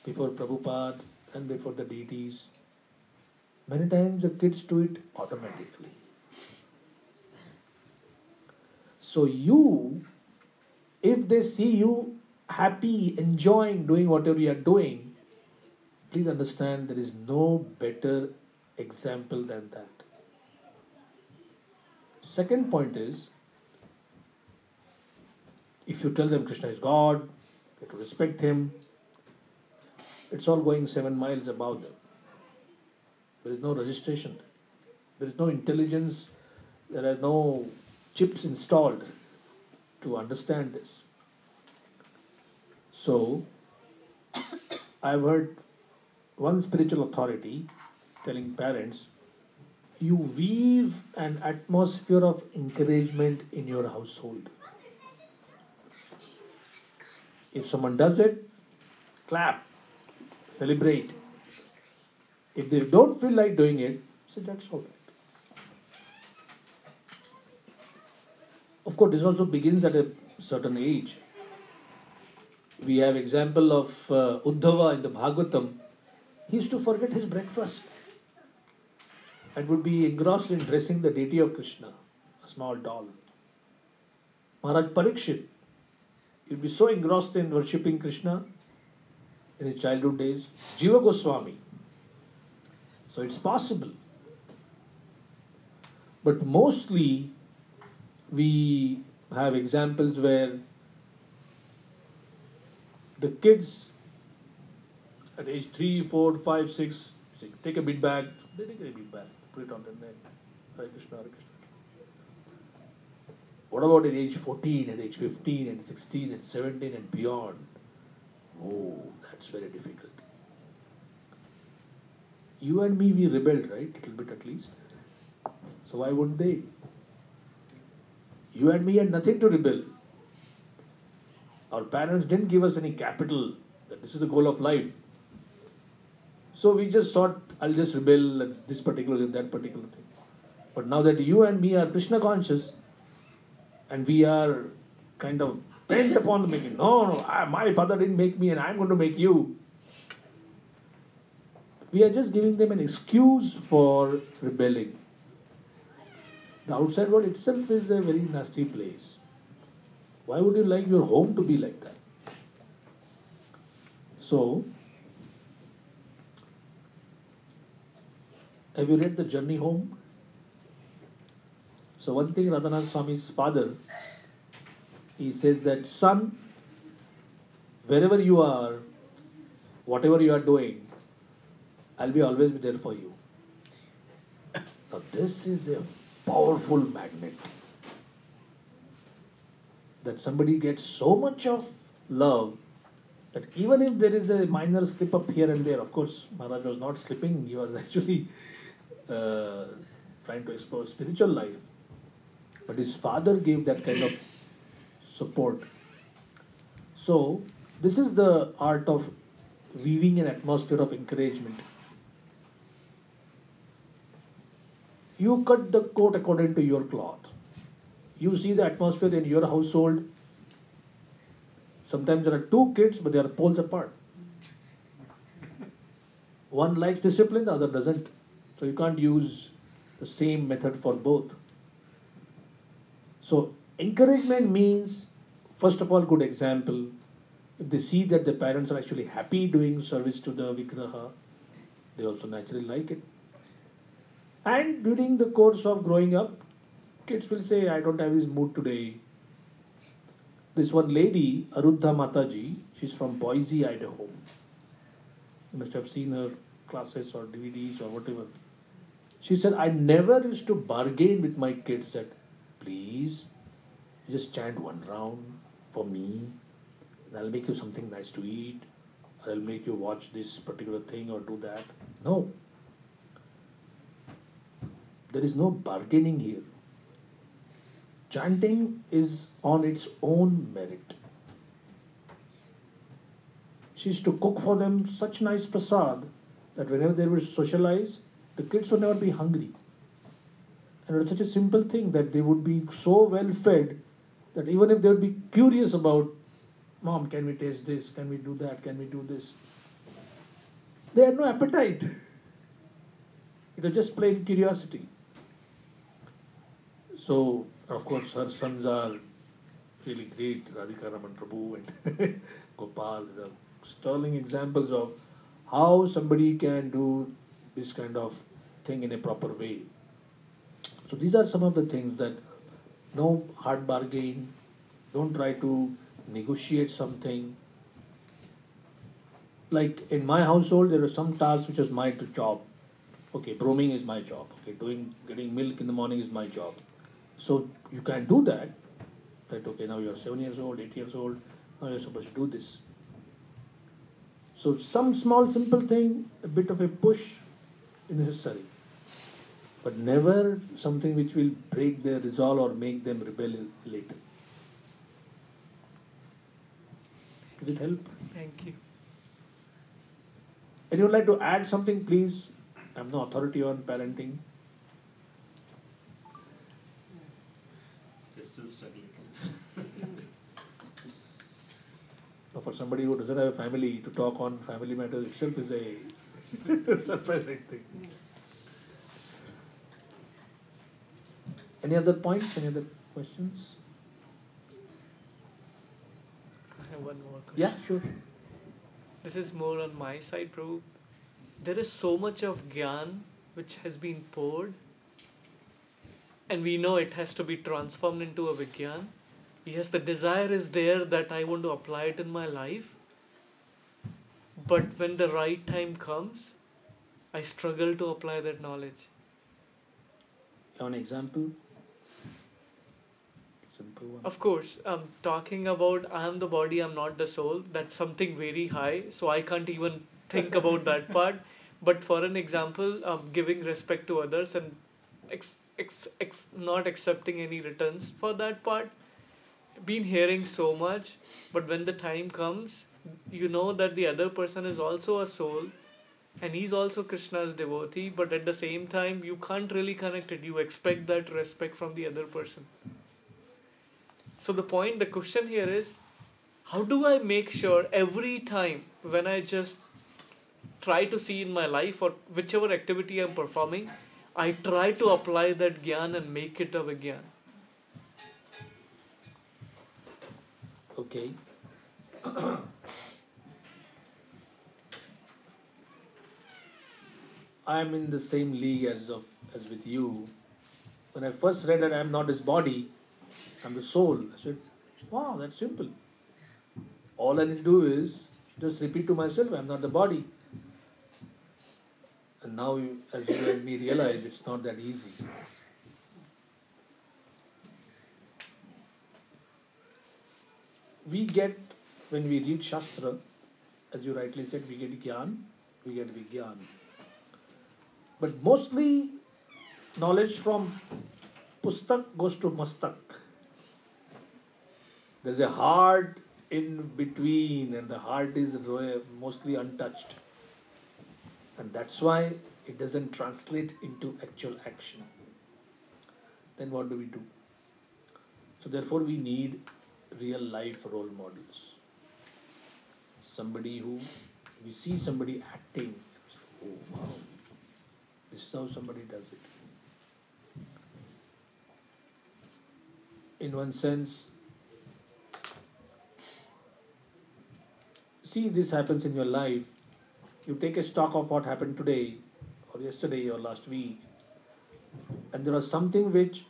before Prabhupada and before the deities, many times the kids do it automatically. So if they see you happy, enjoying doing whatever you are doing, please understand there is no better example than that. Second point is, if you tell them Krishna is God, you have to respect him, it's all going 7 miles above them. There is no registration. There is no intelligence. There are no chips installed to understand this. So, I've heard one spiritual authority telling parents, you weave an atmosphere of encouragement in your household. If someone does it, clap, celebrate. If they don't feel like doing it, say that's all right. Of course, this also begins at a certain age. We have example of Uddhava in the Bhagavatam. He used to forget his breakfast and would be engrossed in dressing the deity of Krishna, a small doll. Maharaj Parikshit, he'd be so engrossed in worshipping Krishna in his childhood days. Jiva Goswami. So it's possible. But mostly we have examples where the kids at age 3, 4, 5, 6 say, take a bead bag. They take a bead bag, put it on their neck. Hare Krishna, Hare Krishna. What about at age 14, at age 15, and 16, and 17, and beyond? Oh, that's very difficult. You and me, we rebelled, right? A little bit at least. So why wouldn't they? You and me had nothing to rebel. Our parents didn't give us any capital that this is the goal of life. So we just thought, I'll just rebel at this particular thing, that particular thing. But now that you and me are Krishna conscious, and we are kind of bent upon making, my father didn't make me and I'm going to make you. We are just giving them an excuse for rebelling. The outside world itself is a very nasty place. Why would you like your home to be like that? So, have you read The Journey Home? So one thing Radhanath Swami's father, he says that, son, wherever you are, whatever you are doing, I'll be always be there for you. Now this is a powerful magnet. That somebody gets so much of love that even if there is a minor slip up here and there, of course Maharaj was not slipping, he was actually trying to explore spiritual life. But his father gave that kind of support. So, this is the art of weaving an atmosphere of encouragement. You cut the coat according to your cloth. You see the atmosphere in your household. Sometimes there are two kids, but they are poles apart. One likes discipline, the other doesn't. So you can't use the same method for both. So encouragement means, first of all, good example. If they see that the parents are actually happy doing service to the Vigraha, they also naturally like it. And during the course of growing up, kids will say, I don't have his mood today. This one lady, Arudha Mataji, she's from Boise, Idaho. You must have seen her classes or DVDs or whatever. She said, I never used to bargain with my kids that, please, just chant one round for me. And I'll make you something nice to eat. Or I'll make you watch this particular thing or do that. No. There is no bargaining here. Chanting is on its own merit. She used to cook for them such nice prasad that whenever they would socialize, the kids would never be hungry. And it was such a simple thing that they would be so well fed that even if they would be curious about, Mom, can we taste this? Can we do that? Can we do this? They had no appetite. It was just plain curiosity. So, of course, her sons are really great. Radhika Prabhu and Gopal are sterling examples of how somebody can do this kind of thing in a proper way. So these are some of the things that no hard bargain, don't try to negotiate something. Like in my household, there are some tasks which is my job. Okay, brooming is my job. Okay, getting milk in the morning is my job. So you can do that. That okay, now you're 7 years old, 8 years old, now you're supposed to do this. So some small simple thing, a bit of a push is necessary. But never something which will break their resolve or make them rebel later. Does it help? Thank you. Anyone like to add something, please? I'm no authority on parenting. We're still struggling. But for somebody who doesn't have a family, to talk on family matters itself is a surprising thing. Any other points? Any other questions? I have one more question. Yeah, sure. This is more on my side, Prabhu. There is so much of Gyan which has been poured, and we know it has to be transformed into a Vigyan. Yes, the desire is there that I want to apply it in my life, but when the right time comes, I struggle to apply that knowledge. You have an example? Simple one. Of course, talking about I am the body, I am not the soul, that's something very high, so I can't even think about that part. But for an example, giving respect to others and not accepting any returns for that part, been hearing so much, but when the time comes, you know that the other person is also a soul and he's also Krishna's devotee, but at the same time, you can't really connect it. You expect that respect from the other person. So the question here is, how do I make sure every time when I just try to see in my life or whichever activity I'm performing, I try to apply that Gyan and make it a Vigyan? Okay. I am in the same league as with you. When I first read that I am not his body, I am the soul, I said, wow, that's simple. All I need to do is just repeat to myself, I am not the body. And now, as you and me realize, it's not that easy. We get, when we read Shastra, as you rightly said, we get Gyan, we get Vigyan. But mostly, knowledge from Pustak goes to Mastak. There's a heart in between, and the heart is mostly untouched. And that's why it doesn't translate into actual action. Then what do we do? So therefore we need real life role models. Somebody who, we see somebody acting, oh wow, this is how somebody does it. In one sense, see, this happens in your life. You take a stock of what happened today, or yesterday, or last week, and there was something which,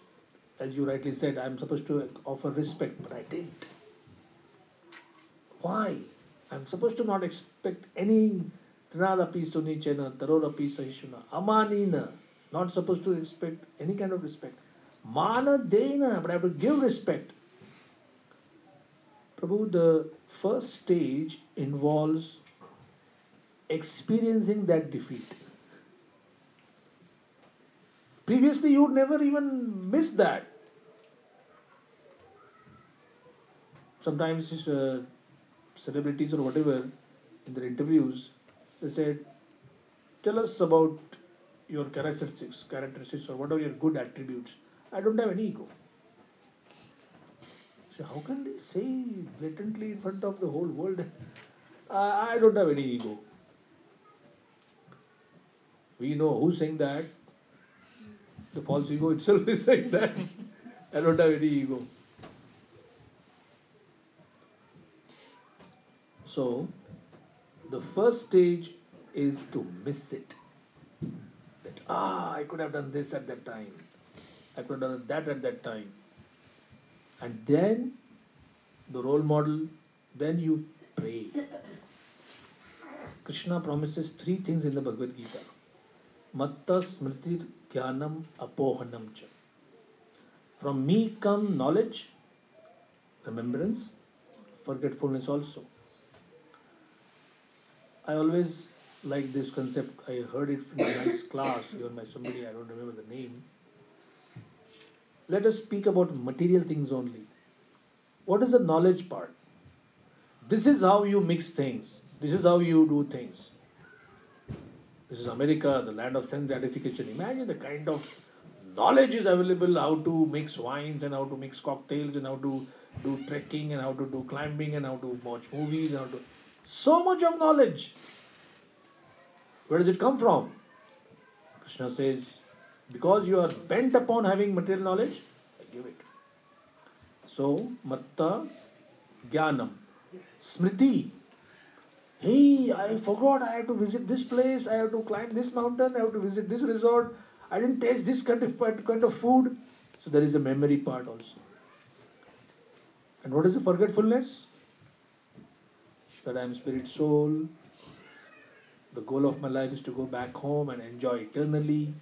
as you rightly said, I'm supposed to offer respect, but I didn't. Why? I'm supposed to not expect any Trinadapi Sunichena, Tarorapi Sahishuna, Amanina, not supposed to expect any kind of respect. Mana Dena, but I have to give respect. Prabhu, the first stage involves experiencing that defeat. Previously, you would never even miss that. Sometimes celebrities or whatever, in their interviews, they said, tell us about your characteristics or whatever your good attributes. I don't have any ego. So how can they say blatantly in front of the whole world, I don't have any ego? We know who's saying that. The false ego itself is saying that. I don't have any ego. So, the first stage is to miss it. That, I could have done this at that time. I could have done that at that time. And then, the role model, then you pray. Krishna promises 3 things in the Bhagavad Gita. Matta smritir jnanam apohanam cha. From me come knowledge, remembrance, forgetfulness also. I always like this concept. I heard it in a nice class given by somebody, I don't remember the name. Let us speak about material things only. What is the knowledge part? This is how you mix things. This is how you do things. This is America, the land of sense gratification. Imagine the kind of knowledge is available, how to mix wines and how to mix cocktails and how to do trekking and how to do climbing and how to watch movies and how to... So much of knowledge. Where does it come from? Krishna says, because you are bent upon having material knowledge, I give it. So, matta jnanam. Smriti. Hey, I forgot I have to visit this place, I have to climb this mountain, I have to visit this resort, I didn't taste this kind of food. So there is a memory part also. And what is the forgetfulness? That I am spirit soul. The goal of my life is to go back home and enjoy eternally.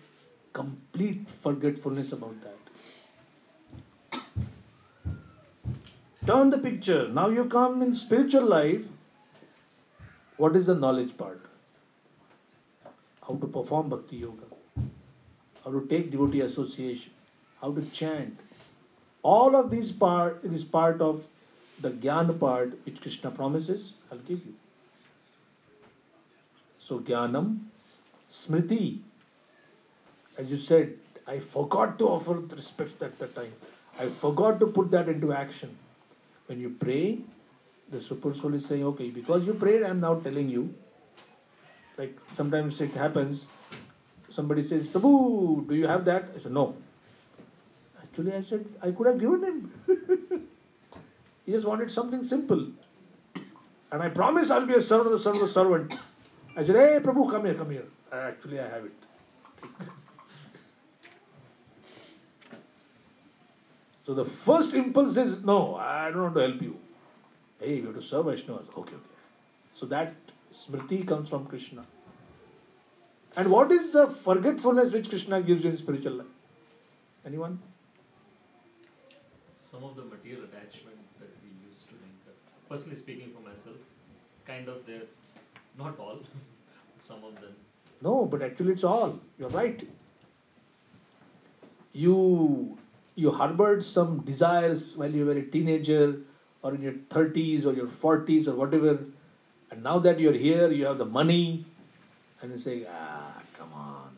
Complete forgetfulness about that. Turn the picture. Now you come in spiritual life. What is the knowledge part? How to perform bhakti yoga. How to take devotee association. How to chant. All of these it is part of the jnana part which Krishna promises, I'll give you. So jnanam, smriti. As you said, I forgot to offer the respects at that time. I forgot to put that into action. When you pray, the Super Soul is saying, okay, because you prayed, I am now telling you. Like sometimes it happens, somebody says, Prabhu, do you have that? I said, no. Actually, I said, I could have given him. He just wanted something simple. And I promise I'll be a servant of the servant. I said, hey, Prabhu, come here. Actually, I have it. So the first impulse is, no, I don't want to help you. Hey, you have to serve Vaishnavas. Okay. So that smriti comes from Krishna. And what is the forgetfulness which Krishna gives you in spiritual life? Anyone? Some of the material attachment that we used to link up. Personally speaking for myself, kind of there, not all, but some of them. No, but actually it's all. You're right. You harbored some desires while you were a teenager or in your 30s or your 40s or whatever. And now that you're here, you have the money. And you say, come on.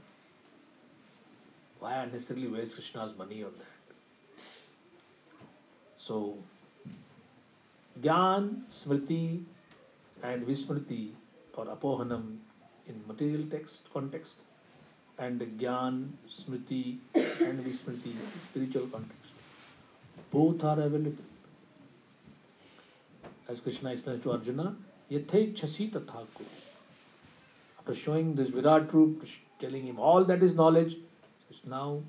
Why unnecessarily waste Krishna's money on that? So, Gyan, Smriti and Vismriti or Apohanam in material context and Gyan, Smriti and Vismriti spiritual context. Both are available. As Krishna explains to Arjuna, Yathe chasi tatha kuru. After showing this Virat Roop, telling him all that is knowledge, says now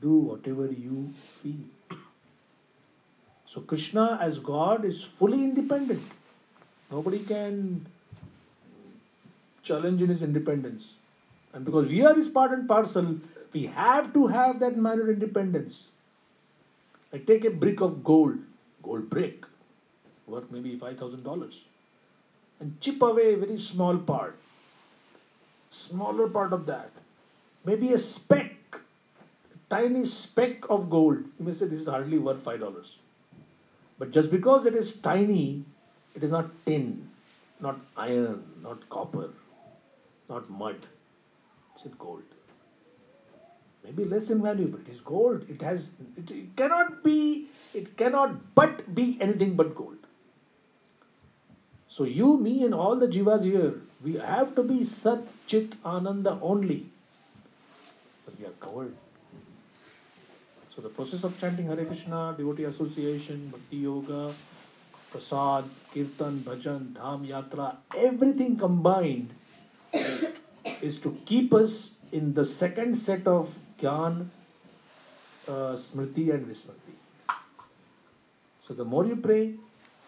do whatever you feel. So Krishna as God is fully independent. Nobody can challenge in his independence. And because we are his part and parcel, we have to have that minor independence. Like take a brick of gold brick, worth maybe $5,000, and chip away a very small part, smaller part of that, maybe a speck tiny speck of gold, you may say this is hardly worth $5. But just because it is tiny, it is not tin, not iron, not copper, not mud. It's gold. Maybe less in value, but it is gold. It cannot but be anything but gold. So you, me, and all the jivas here, we have to be Sat Chit Ananda only. But we are covered. So the process of chanting Hare Krishna, devotee association, Bhakti Yoga, Prasad, Kirtan, Bhajan, Dham, Yatra, everything combined is to keep us in the second set of Gyan, Smriti and Vismriti. So the more you pray,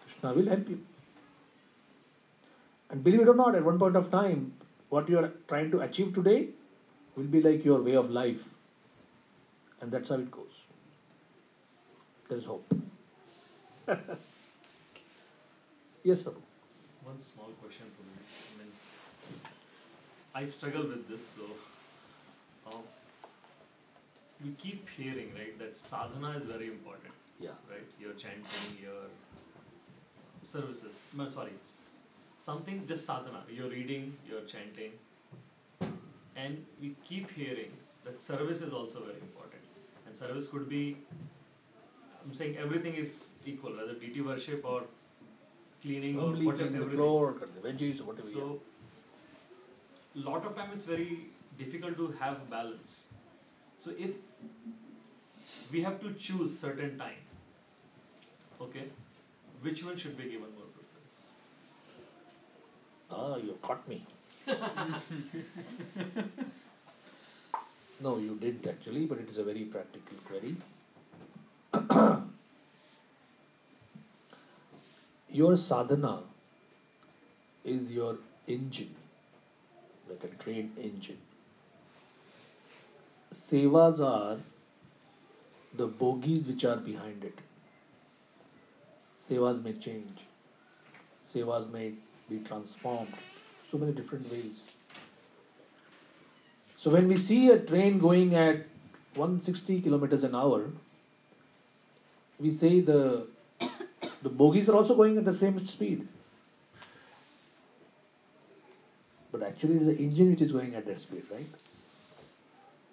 Krishna will help you. And believe it or not, at one point of time, what you are trying to achieve today will be like your way of life. And that's how it goes. There is hope. Yes, Prabhu. One small question for me. I struggle with this, so we keep hearing, right, that sadhana is very important. Yeah. Right? Your chanting, your services. No, sorry. Something, just sadhana. You're reading, you're chanting. And we keep hearing that service is also very important. And service could be, I'm saying everything is equal, whether deity worship or cleaning or Only whatever. clean the Everything. floor, cut the veggies, whatever. So, lot of time it's very difficult to have balance. So if we have to choose certain time, okay, which one should be given more preference? You caught me. No, you didn't actually, but it is a very practical query. Your sadhana is your engine, like a train engine. Sevas are the bogies which are behind it. Sevas may change. Sevas may be transformed. So many different ways. So when we see a train going at 160 kilometers an hour, we say the bogies are also going at the same speed. But actually it is the engine which is going at that speed, right?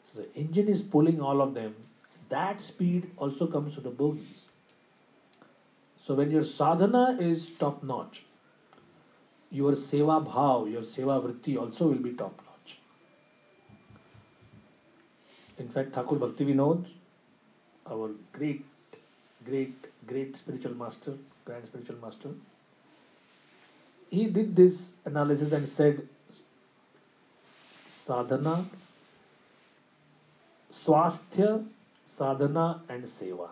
So the engine is pulling all of them. That speed also comes to the bogies. So when your sadhana is top notch, your seva bhav, your seva vritti also will be top notch. In fact, Thakur Bhakti Vinod, our great spiritual master, grand spiritual master, he did this analysis and said, sadhana, swasthya, sadhana and seva.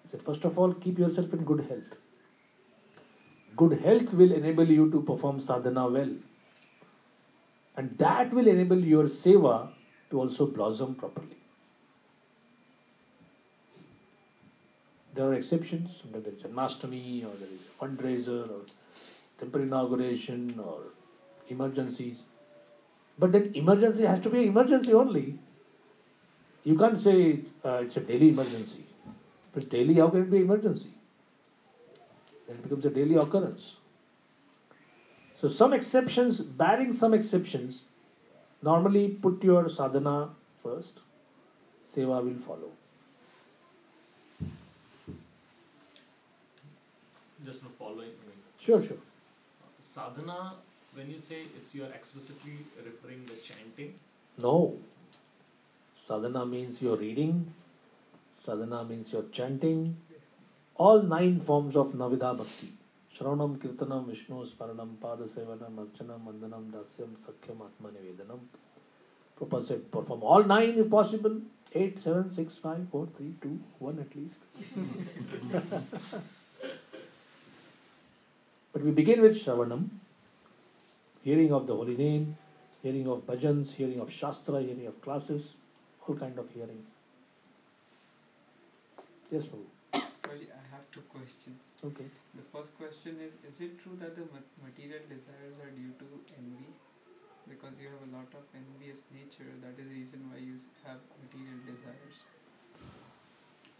He said, first of all, keep yourself in good health. Good health will enable you to perform sadhana well. And that will enable your seva to also blossom properly. There are exceptions, whether it's Janmashtami or there is a fundraiser or temple inauguration or emergencies. But then emergency has to be an emergency only. You can't say it's a daily emergency. If it's daily, how can it be emergency? Then it becomes a daily occurrence. So some exceptions, barring some exceptions, normally put your sadhana first, seva will follow. Just following. Sure. Sadhana, when you say it's, you are explicitly referring the chanting. No. Sadhana means your reading. Sadhana means your chanting. All 9 forms of Navidha Bhakti. Shravanam, Kirtanam, Vishnu, Sparanam, Padasevanam, Archanam, Mandanam, Dasyam, Sakhyam, Atma Nivedanam. Prabhupada said, perform all 9 if possible. 8, 7, 6, 5, 4, 3, 2, 1 at least. But we begin with Shravanam, hearing of the holy name, hearing of bhajans, hearing of shastra, hearing of classes, all kind of hearing. Yes, Prabhu. Well, I have 2 questions. Okay. The first question is it true that the material desires are due to envy? because you have a lot of envious nature. That is the reason why you have material desires.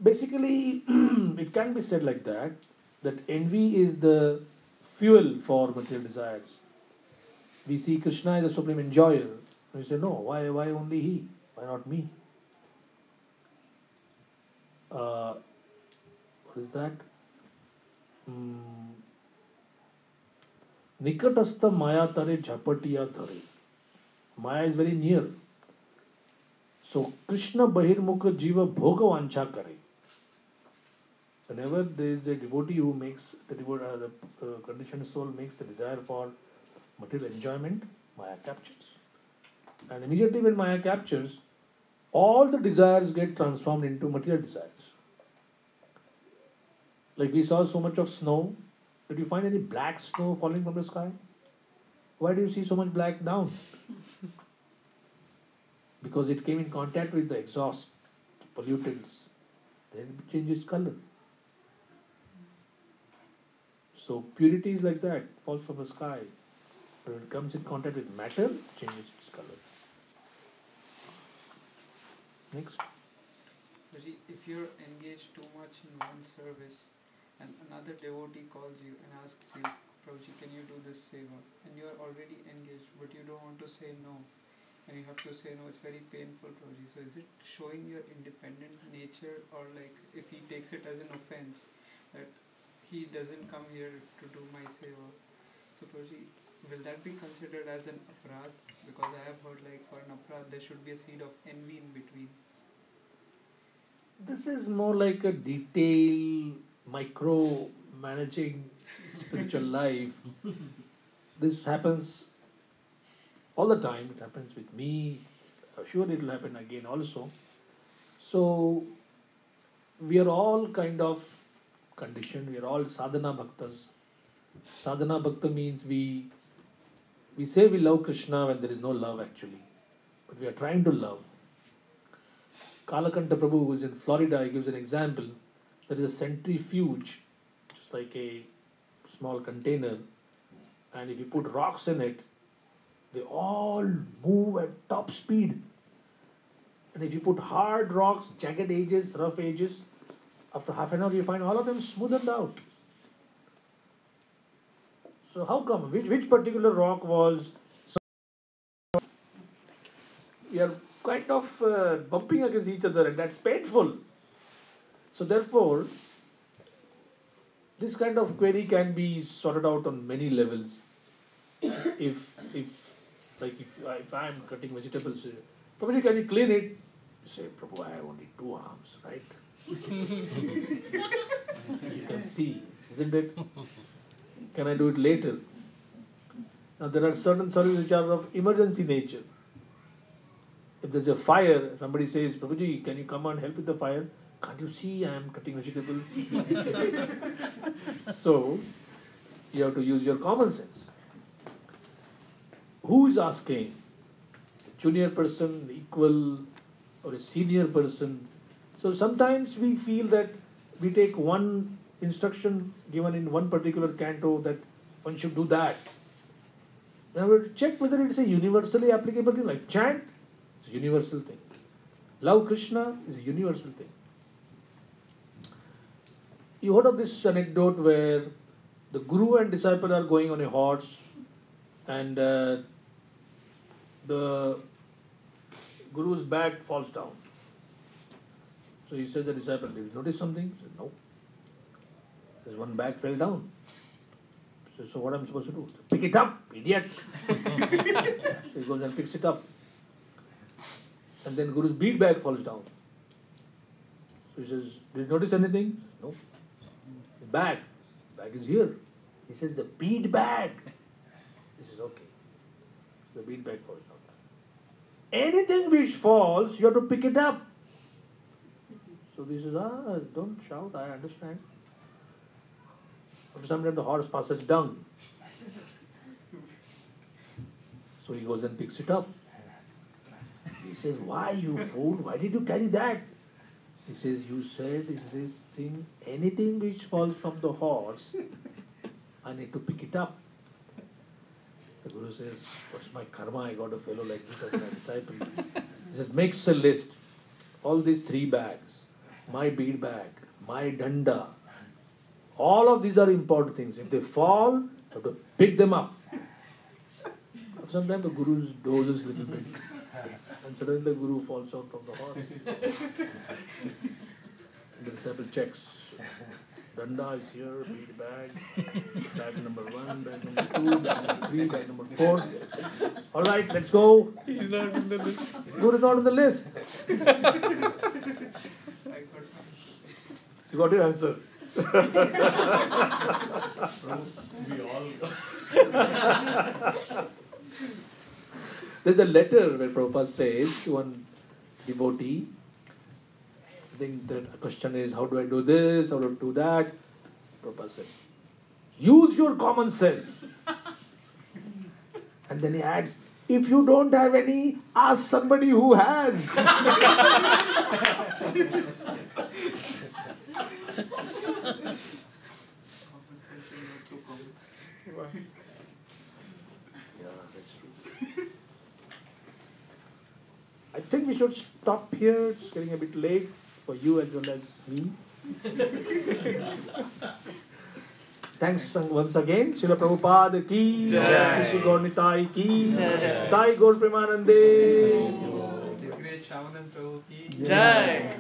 Basically, it can be said like that envy is the fuel for material desires. We see Krishna as a supreme enjoyer. We say, no, why only he? Why not me? What is that? Nikatastha maya tare jhapatiya dhare. Maya is very near. So, Krishna bahirmukha jiva bhoga vancha kare. Whenever there is a devotee who makes the conditioned soul makes the desire for material enjoyment, Maya captures. And immediately when Maya captures, all the desires get transformed into material desires. Like we saw so much of snow. Did you find any black snow falling from the sky? Why do you see so much black down? Because it came in contact with the exhaust, pollutants. Then it changes color. So purity is like that, falls from the sky. When it comes in contact with matter, it changes its color. Next. Prabhuji, if you're engaged too much in one service and another devotee calls you and asks you, Prabhuji, can you do this seva? And you're already engaged, but you don't want to say no. And you have to say no, it's very painful, Prabhuji. So is it showing your independent nature, or like if he takes it as an offense that he doesn't come here to do my seva? So Prabhuji, will that be considered as an aparadh? Because I have heard like for an aparadh there should be a seed of envy in between. This is more like a detail, micro managing spiritual life. This happens all the time. It happens with me. Sure, it will happen again also. So, we are all kind of conditioned. We are all sadhana bhaktas. Sadhana bhakta means we say we love Krishna when there is no love actually. But we are trying to love. Kalakanta Prabhu, who is in Florida, he gives an example. There is a centrifuge, just like a small container, and if you put rocks in it, they all move at top speed. And if you put hard rocks, jagged edges, rough edges, after half an hour you find all of them smoothened out. So how come? Which particular rock was... We are kind of bumping against each other, and that's painful. So therefore, this kind of query can be sorted out on many levels. If I'm cutting vegetables, Prabhuji, can you clean it? You say, Prabhu, I have only 2 arms, right? You can see, isn't it? Can I do it later? Now there are certain services which are of emergency nature. If there's a fire, somebody says, Prabhuji, can you come and help with the fire? Can't you see I am cutting vegetables? So, you have to use your common sense. Who is asking? A junior person, equal, or a senior person? So sometimes we feel that we take one instruction given in one particular canto that one should do that. Now we have to check whether it is a universally applicable thing, like chant. It's a universal thing. Love Krishna is a universal thing. You heard of this anecdote where the guru and disciple are going on a horse, and the guru's bag falls down. So he says to the disciple, did you notice something? He said, no. There's one bag fell down. He says, so what am I supposed to do? Pick it up, idiot. So he goes and picks it up. And then Guru's bead bag falls down. So he says, did you notice anything? No. The bag is here. He says, the bead bag. He says, okay. The bead bag falls down. Anything which falls, you have to pick it up. So he says, don't shout, I understand. After some time, the horse passes dung. So he goes and picks it up. He says, why, you fool? Why did you carry that? He says, you said in this thing, anything which falls from the horse, I need to pick it up. The Guru says, what's my karma? I got a fellow like this as my disciple. He says, makes a list. All these 3 bags, my bead bag, my danda, all of these are important things. If they fall, you have to pick them up. Sometimes the Guru's dozes a little bit. And suddenly the Guru falls out from the horse. And the disciple checks. Danda is here, bead bag, bag number 1, bag number 2, bag number 3, bag number 4. Alright, let's go. He's not in the list. Guru is not on the list. You got your answer. We all There's a letter where Prabhupada says to one devotee, I think the question is, how do I do this? How do I do that? Prabhupada said, use your common sense. And then he adds, if you don't have any, ask somebody who has. Yeah, that's true. I think we should stop here. It's getting a bit late for you as well as me. Thanks once again. Srila Prabhupada ki, Jai. Shri Gaur Nitai ki, Jai. Nitai Gaur Premanande. His Grace Shyamananda Prabhu ki Jai.